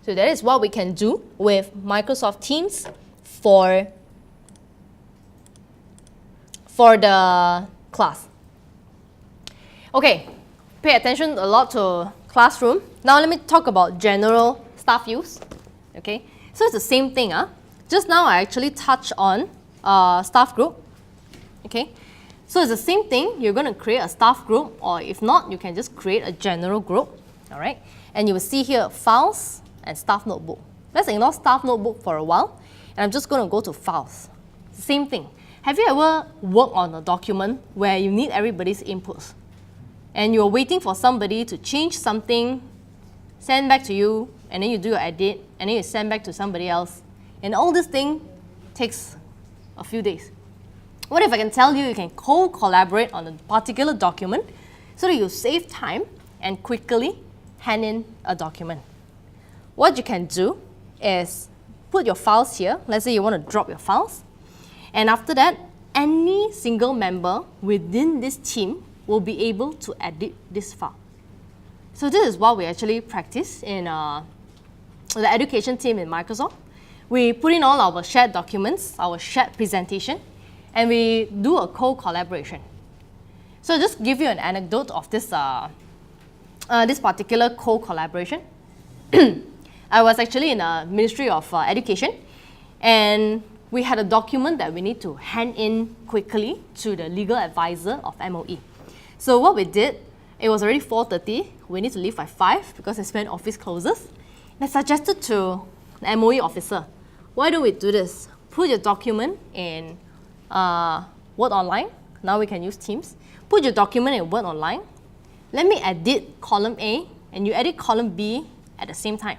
So that is what we can do with Microsoft Teams for the class. Okay, pay attention a lot to classroom. Now let me talk about general staff use. Okay, so it's the same thing. Just now I actually touched on staff group. Okay, so it's the same thing. You're going to create a staff group, or if not, you can just create a general group. All right, and you will see here files and staff notebook. Let's ignore staff notebook for a while, and I'm just going to go to files. Same thing. Have you ever worked on a document where you need everybody's inputs and you're waiting for somebody to change something, send back to you, and then you do your edit, and then you send back to somebody else, and all this thing takes a few days? What if I can tell you you can co-collaborate on a particular document so that you save time and quickly hand in a document? What you can do is put your files here. Let's say you want to drop your files. And after that, any single member within this team will be able to edit this file. So this is what we actually practice in the education team in Microsoft. We put in all our shared documents, our shared presentation, and we do a co-collaboration. So just give you an anecdote of this, this particular co-collaboration. I was actually in a Ministry of Education, and we had a document that we need to hand in quickly to the legal advisor of MOE. So what we did, it was already 4:30, we need to leave by 5 because it's when office closes. And I suggested to the MOE officer, why don't we do this? Put your document in Word Online, now we can use Teams. Put your document in Word Online, let me edit column A and you edit column B at the same time.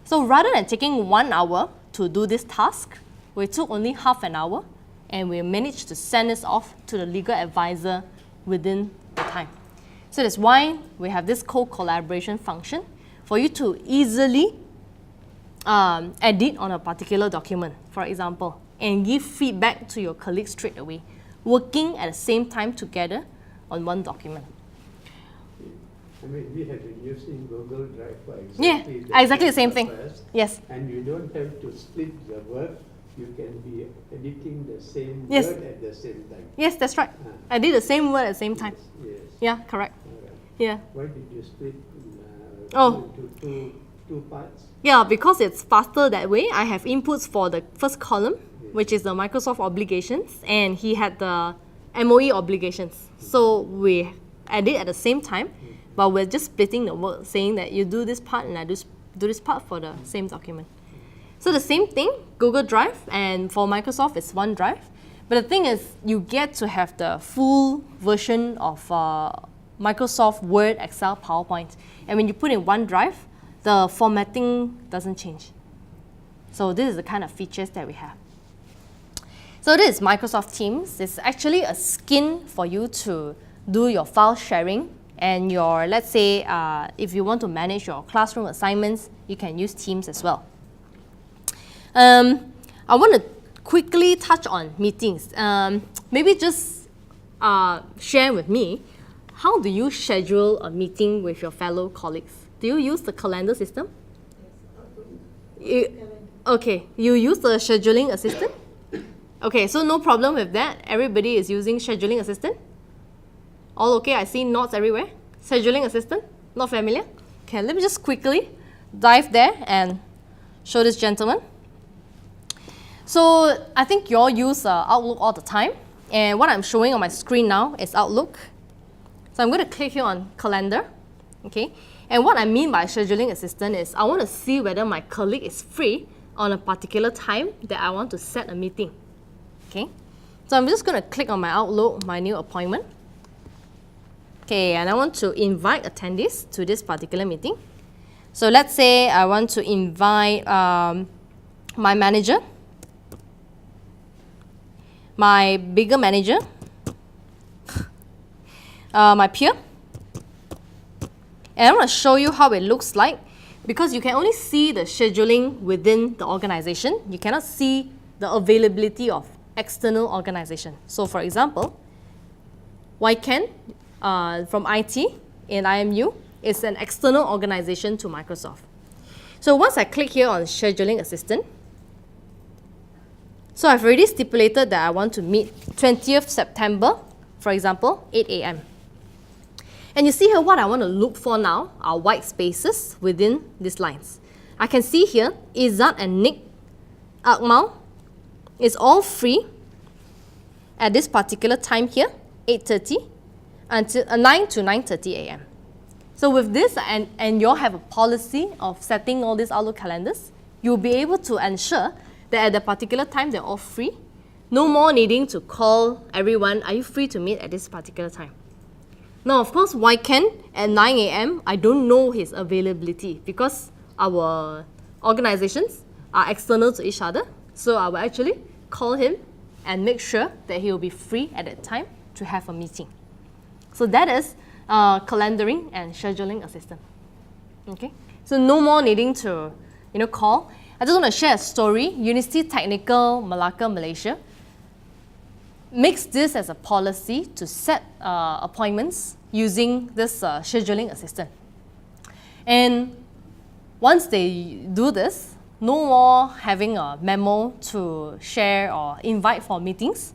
So rather than taking 1 hour to do this task, we took only half an hour and we managed to send this off to the legal advisor within the time. So that's why we have this co-collaboration function for you to easily edit on a particular document, for example, and give feedback to your colleagues straight away, working at the same time together on one document. I mean, we have been using Google Drive for exactly the same thing. purpose, Yes. And you don't have to split the work. You can be editing the same Yes. word at the same time. Yes, that's right. I did the same word at the same time. Yes. Yeah, correct. All right. Yeah. Why did you split Oh. into two parts? Yeah, because it's faster that way. I have inputs for the first column, which is the Microsoft obligations, and he had the MOE obligations. So we edit at the same time, but we're just splitting the work, saying that you do this part and I do this part for the same document. So the same thing, Google Drive, and for Microsoft it's OneDrive. But the thing is, you get to have the full version of Microsoft Word, Excel, PowerPoint. And when you put in OneDrive, the formatting doesn't change. So this is the kind of features that we have. So this is Microsoft Teams. It's actually a skin for you to do your file sharing and your, let's say, if you want to manage your classroom assignments, you can use Teams as well. I want to quickly touch on meetings. Maybe just share with me, how do you schedule a meeting with your fellow colleagues? Do you use the calendar system? Okay, you use the scheduling assistant? Okay, so no problem with that. Everybody is using scheduling assistant? All okay, I see nods everywhere. Scheduling assistant, not familiar? Okay, let me just quickly dive there and show this gentleman. So I think you all use Outlook all the time. And what I'm showing on my screen now is Outlook. So I'm going to click here on calendar. Okay. And what I mean by scheduling assistant is I want to see whether my colleague is free on a particular time that I want to set a meeting. Okay. So I'm just going to click on my Outlook, my new appointment. Okay, and I want to invite attendees to this particular meeting. So let's say I want to invite my manager, my bigger manager, my peer. And I want to show you how it looks like, because you can only see the scheduling within the organization. You cannot see the availability of external organization. So for example, YCAN from IT in IMU is an external organization to Microsoft. So once I click here on scheduling assistant, so I've already stipulated that I want to meet 20th September, for example, 8 a.m. And you see here what I want to look for now are white spaces within these lines. I can see here, Izzat and Nick Akmal is all free at this particular time here, 8:30 until 9 to 9:30 a.m. So with this, and you all have a policy of setting all these Outlook calendars, you'll be able to ensure that at the particular time they're all free. No more needing to call everyone, are you free to meet at this particular time? Now, of course, YCAN at 9 a.m., I don't know his availability because our organizations are external to each other. So I will actually call him and make sure that he will be free at that time to have a meeting. So that is calendaring and scheduling assistant. Okay, so no more needing to, call. I just want to share a story. University Technical Malacca, Malaysia makes this as a policy to set appointments using this scheduling assistant. And once they do this, no more having a memo to share or invite for meetings.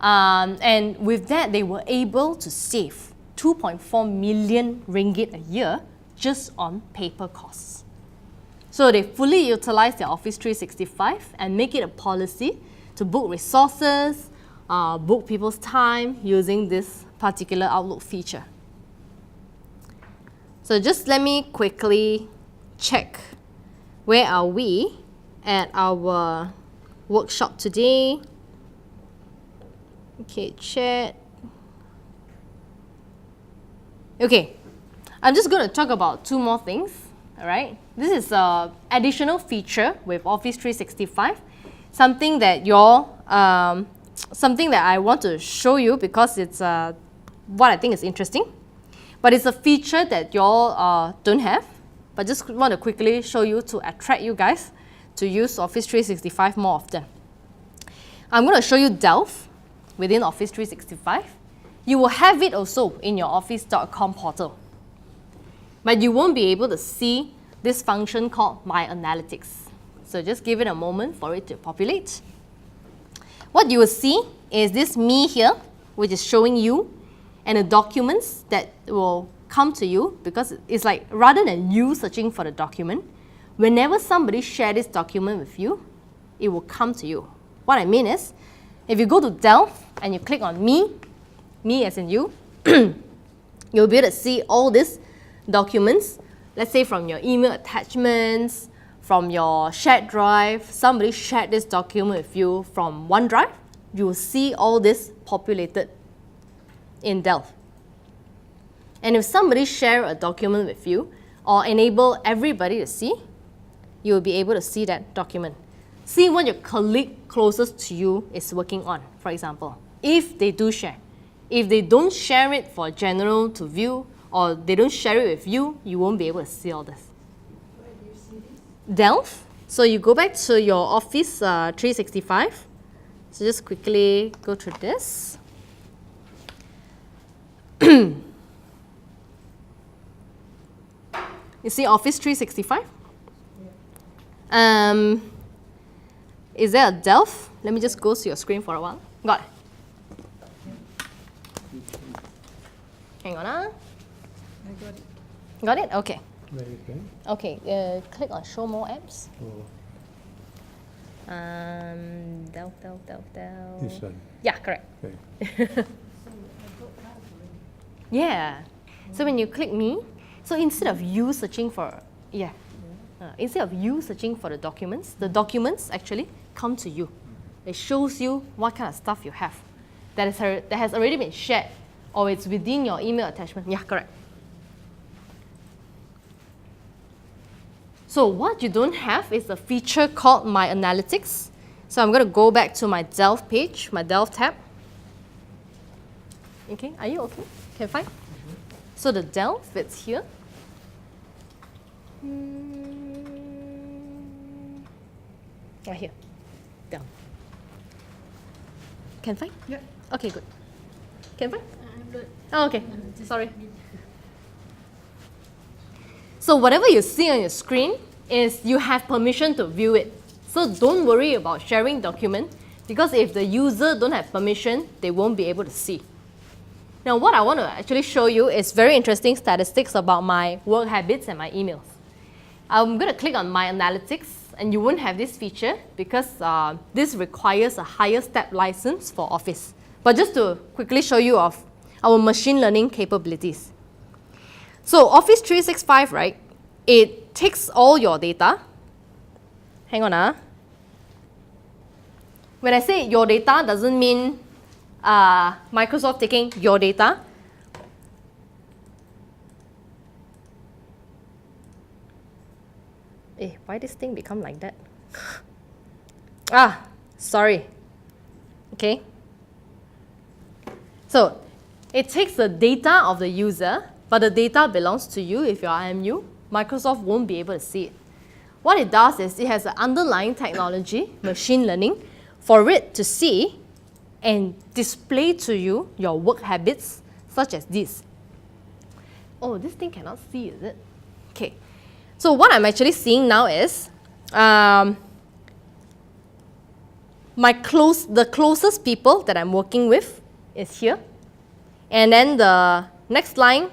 And with that, they were able to save 2.4 million ringgit a year just on paper costs. So they fully utilize their Office 365 and make it a policy to book resources, book people's time using this particular Outlook feature. So just let me quickly check where are we at our workshop today. Okay, chat. Okay, I'm just going to talk about two more things, all right? This is an additional feature with Office 365, something that something that I want to show you because it's what I think is interesting. But it's a feature that y'all don't have, but just want to quickly show you to attract you guys to use Office 365 more often. I'm going to show you Delve within Office 365. You will have it also in your office.com portal. But you won't be able to see this function called My Analytics. So just give it a moment for it to populate. What you will see is this me here, which is showing you, and the documents that will come to you, because it's like rather than you searching for the document, whenever somebody shares this document with you, it will come to you. What I mean is, if you go to Delve and you click on me as in you, you'll be able to see all these documents, let's say from your email attachments, from your shared drive, somebody shared this document with you from OneDrive, you will see all this populated in Delve. And if somebody share a document with you or enable everybody to see, you will be able to see that document. See what your colleague closest to you is working on, for example, if they do share. If they don't share it for general to view, or they don't share it with you, you won't be able to see all this. Where do you see this? Delve. So you go back to your Office 365. So just quickly go through this. You see Office 365? Is there a Delve? Let me just go to your screen for a while. Got it. Hang on. I got it. Got it? Okay. Where is that? Okay, click on Show More Apps. Oh, Delve. this one. Yeah, correct. Okay. Yeah. So when you click me, so instead of you searching for, instead of you searching for the documents actually come to you. It shows you what kind of stuff you have that has already been shared, or it's within your email attachment. Yeah, correct. So what you don't have is a feature called My Analytics. So I'm going to go back to my Delve page, my Delve tab. Okay, are you okay? Can you find? So the Delve, it's here. Right here. Delve. Can you find? Yeah. Okay, good. Can you find? I'm good. Oh, okay. Sorry. So whatever you see on your screen is you have permission to view it. So don't worry about sharing document, because if the user don't have permission, they won't be able to see. Now what I want to actually show you is very interesting statistics about my work habits and my emails. I'm going to click on My Analytics, and you won't have this feature because this requires a higher step license for Office. But just to quickly show you of our machine learning capabilities. So Office 365, right, it takes all your data. Hang on. When I say your data, doesn't mean Microsoft taking your data. Why this thing become like that? Sorry. Okay. So it takes the data of the user, but the data belongs to you. If you're IMU, Microsoft won't be able to see it. What it does is it has an underlying technology, machine learning, for it to see and display to you your work habits, such as this. Oh, this thing cannot see, is it? Okay. So what I'm actually seeing now is the closest people that I'm working with is here. And then the next line,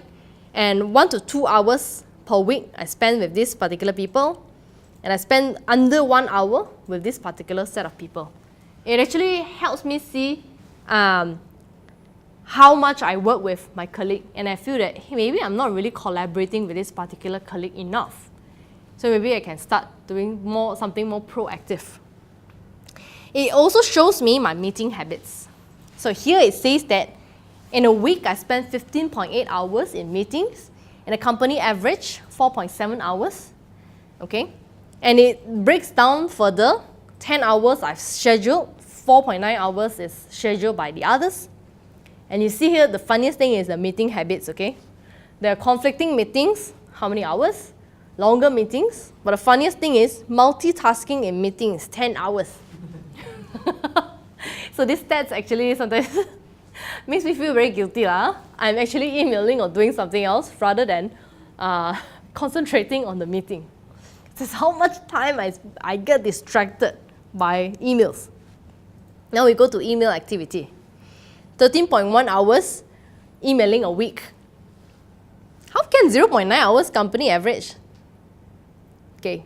and 1 to 2 hours per week I spend with these particular people. And I spend under 1 hour with this particular set of people. It actually helps me see how much I work with my colleague, and I feel that hey, maybe I'm not really collaborating with this particular colleague enough. So maybe I can start doing something more proactive. It also shows me my meeting habits. So here it says that in a week I spend 15.8 hours in meetings, and a company average 4.7 hours. Okay? And it breaks down further. 10 hours I've scheduled, 4.9 hours is scheduled by the others. And you see here, the funniest thing is the meeting habits, okay? There are conflicting meetings, how many hours? Longer meetings. But the funniest thing is multitasking in meetings, 10 hours. So this stats actually sometimes makes me feel very guilty. I'm actually emailing or doing something else rather than concentrating on the meeting. This is how much time I get distracted by emails. Now we go to email activity. 13.1 hours emailing a week. How can 0.9 hours company average? Okay.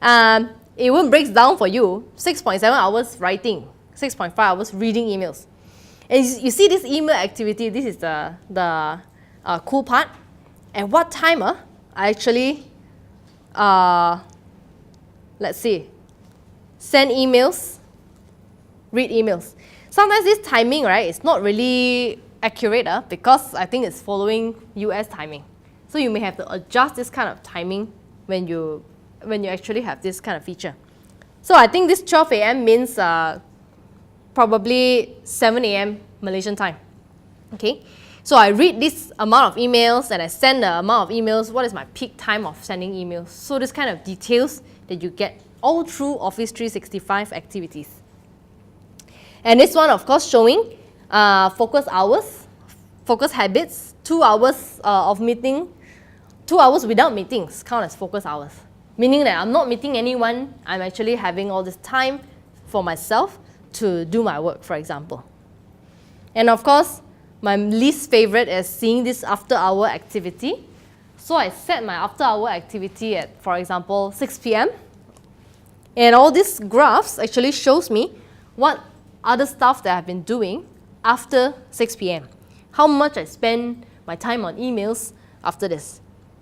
It even breaks down for you. 6.7 hours writing, 6.5 hours reading emails. And you see this email activity, this is the cool part. At what time I actually, let's see, send emails, read emails. Sometimes this timing, right, is not really accurate because I think it's following US timing. So you may have to adjust this kind of timing when you actually have this kind of feature. So I think this 12 a.m. means probably 7 a.m. Malaysian time. Okay, so I read this amount of emails and I send the amount of emails. What is my peak time of sending emails? So this kind of details that you get all through Office 365 activities. And this one, of course, showing focus hours, focus habits, 2 hours of meeting, 2 hours without meetings count as focus hours. Meaning that I'm not meeting anyone, I'm actually having all this time for myself to do my work, for example. And of course, my least favorite is seeing this after-hour activity. So I set my after-hour activity at, for example, 6 p.m. And all these graphs actually shows me what other stuff that I've been doing after 6 p.m. How much I spend my time on emails after this.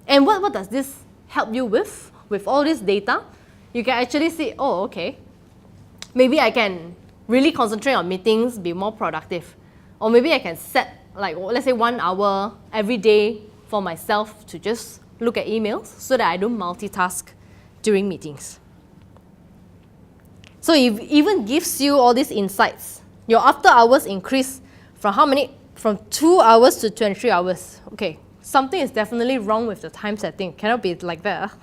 And what does this help you with? With all this data, you can actually see, oh, okay, maybe I can really concentrate on meetings, be more productive. Or maybe I can set, like, let's say 1 hour every day for myself to just look at emails so that I don't multitask during meetings. So it even gives you all these insights. Your after hours increase from how many? From 2 hours to 23 hours. Okay, something is definitely wrong with the time setting. Cannot be like that.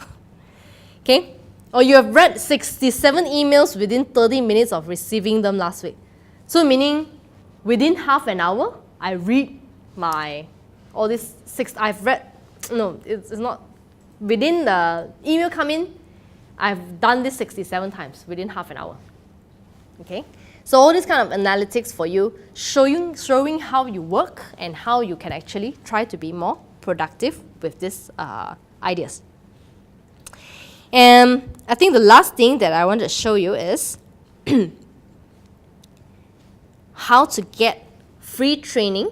Okay, or you have read 67 emails within 30 minutes of receiving them last week. So meaning within half an hour, I read all these it's not, within the email come in, I've done this 67 times within half an hour. Okay, so all this kind of analytics for you, showing how you work and how you can actually try to be more productive with these ideas. And I think the last thing that I want to show you is how to get free training,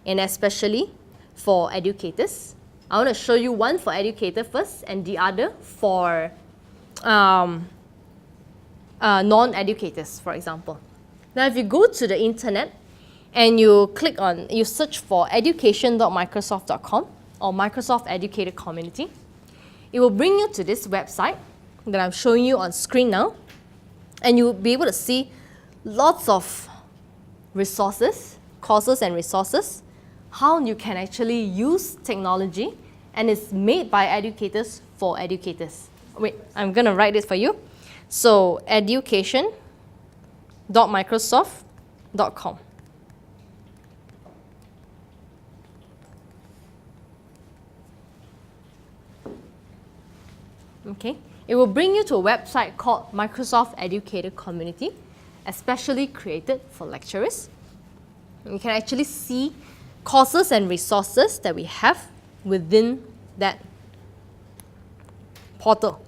and especially for educators. I want to show you one for educator first and the other for non-educators, for example. Now, if you go to the internet and you search for education.microsoft.com or Microsoft Educator Community, it will bring you to this website that I'm showing you on screen now, and you'll be able to see lots of resources, courses and resources, how you can actually use technology, and it's made by educators for educators. Wait, I'm going to write it for you. So, education.microsoft.com. Okay, it will bring you to a website called Microsoft Educator Community, especially created for lecturers. You can actually see courses and resources that we have within that portal.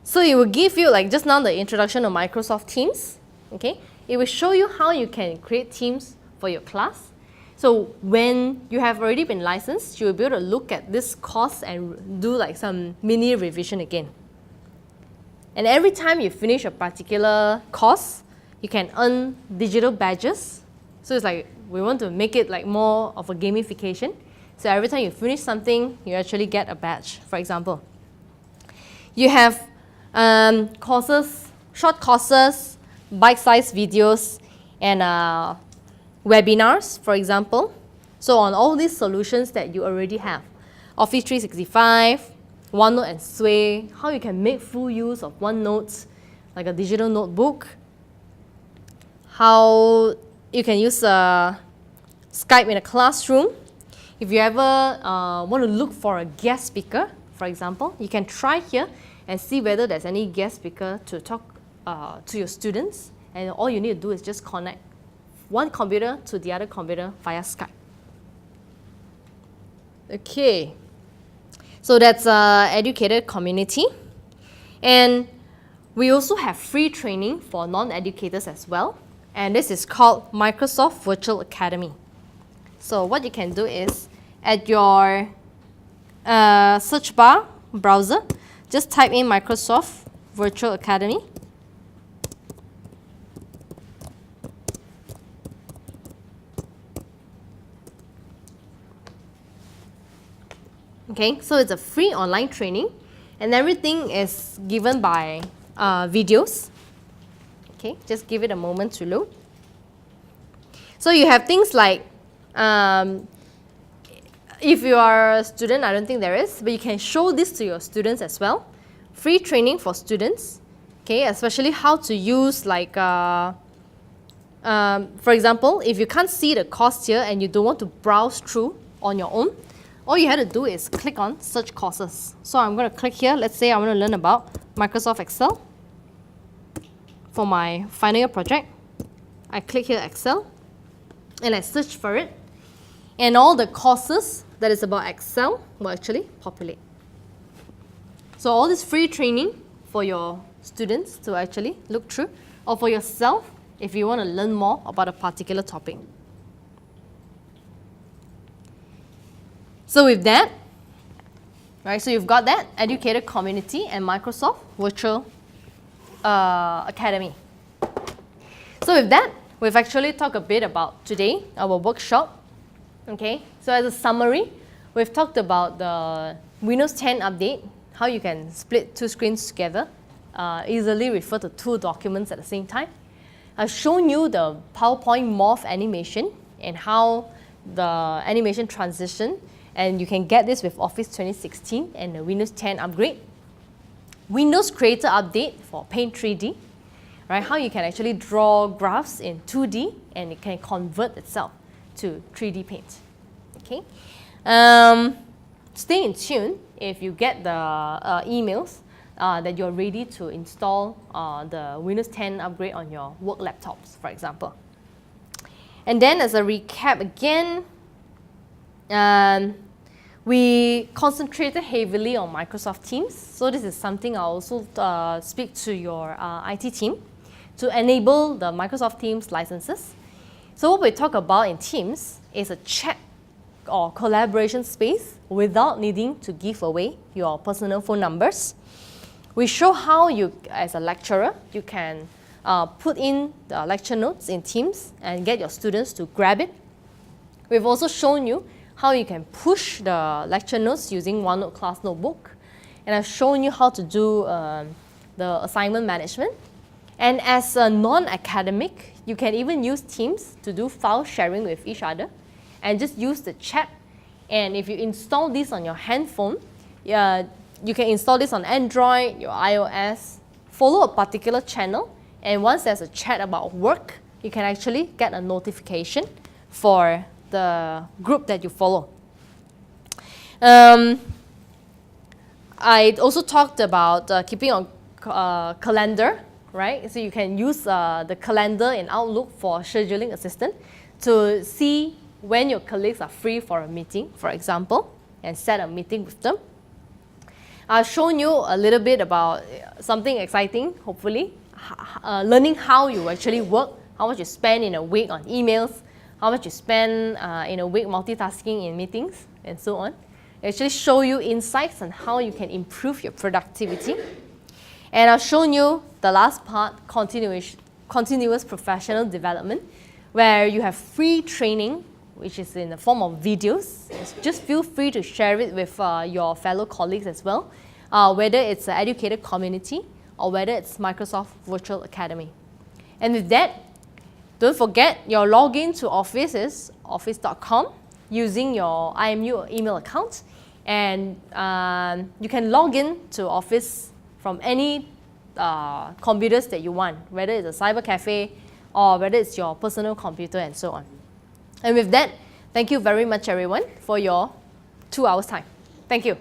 So it will give you, like just now, the introduction to Microsoft Teams. Okay, it will show you how you can create teams for your class. So when you have already been licensed, you will be able to look at this course and do like some mini revision again. And every time you finish a particular course, you can earn digital badges. So it's like we want to make it like more of a gamification. So every time you finish something, you actually get a badge, for example. You have courses, short courses, bite-sized videos, and webinars, for example. So on all these solutions that you already have, Office 365, OneNote and Sway, how you can make full use of OneNote, like a digital notebook, how you can use Skype in a classroom. If you ever want to look for a guest speaker, for example, you can try here and see whether there's any guest speaker to talk to your students. And all you need to do is just connect one computer to the other computer via Skype. Okay, so that's educator community. And we also have free training for non-educators as well. And this is called Microsoft Virtual Academy. So what you can do is, at your search bar browser, just type in Microsoft Virtual Academy. Okay, so it's a free online training, and everything is given by videos. Okay, just give it a moment to load. So you have things like, if you are a student, I don't think there is, but you can show this to your students as well. Free training for students, okay, especially how to use like, for example, if you can't see the course here and you don't want to browse through on your own, all you have to do is click on search courses. So I'm going to click here. Let's say I want to learn about Microsoft Excel for my final year project. I click here Excel and I search for it. And all the courses that is about Excel will actually populate. So all this free training for your students to actually look through, or for yourself if you want to learn more about a particular topic. So with that, right, so you've got that educator community and Microsoft Virtual Academy. So with that, we've actually talked a bit about today, our workshop. Okay, so as a summary, we've talked about the Windows 10 update, how you can split two screens together, easily refer to two documents at the same time. I've shown you the PowerPoint morph animation and how the animation transition, and you can get this with Office 2016 and the Windows 10 upgrade. Windows Creator update for Paint 3D, right? How you can actually draw graphs in 2D and it can convert itself to 3D Paint. Okay, stay in tune if you get the emails that you're ready to install the Windows 10 upgrade on your work laptops, for example. And then as a recap again, we concentrated heavily on Microsoft Teams. So this is something I'll also speak to your IT team to enable the Microsoft Teams licenses. So what we talk about in Teams is a chat or collaboration space without needing to give away your personal phone numbers. We show how you, as a lecturer, you can put in the lecture notes in Teams and get your students to grab it. We've also shown you how you can push the lecture notes using OneNote class notebook. And I've shown you how to do the assignment management. And as a non-academic, you can even use Teams to do file sharing with each other and just use the chat. And if you install this on your handphone, you can install this on Android, your iOS, follow a particular channel, and once there's a chat about work, you can actually get a notification for the group that you follow. I also talked about keeping a calendar, right? So you can use the calendar in Outlook for scheduling assistant to see when your colleagues are free for a meeting, for example, and set a meeting with them. I've shown you a little bit about something exciting, hopefully, learning how you actually work, how much you spend in a week on emails, how much you spend in a week multitasking in meetings, and so on. It actually show you insights on how you can improve your productivity. And I've shown you the last part, continuous professional development, where you have free training, which is in the form of videos. Just feel free to share it with your fellow colleagues as well, whether it's an educated community or whether it's Microsoft Virtual Academy. And with that, don't forget your login to Office is office.com using your IMU email account. And you can log in to Office from any computers that you want, whether it's a cyber cafe or whether it's your personal computer and so on. And with that, thank you very much everyone for your 2 hours time. Thank you.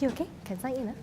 You okay? Can sign in, huh?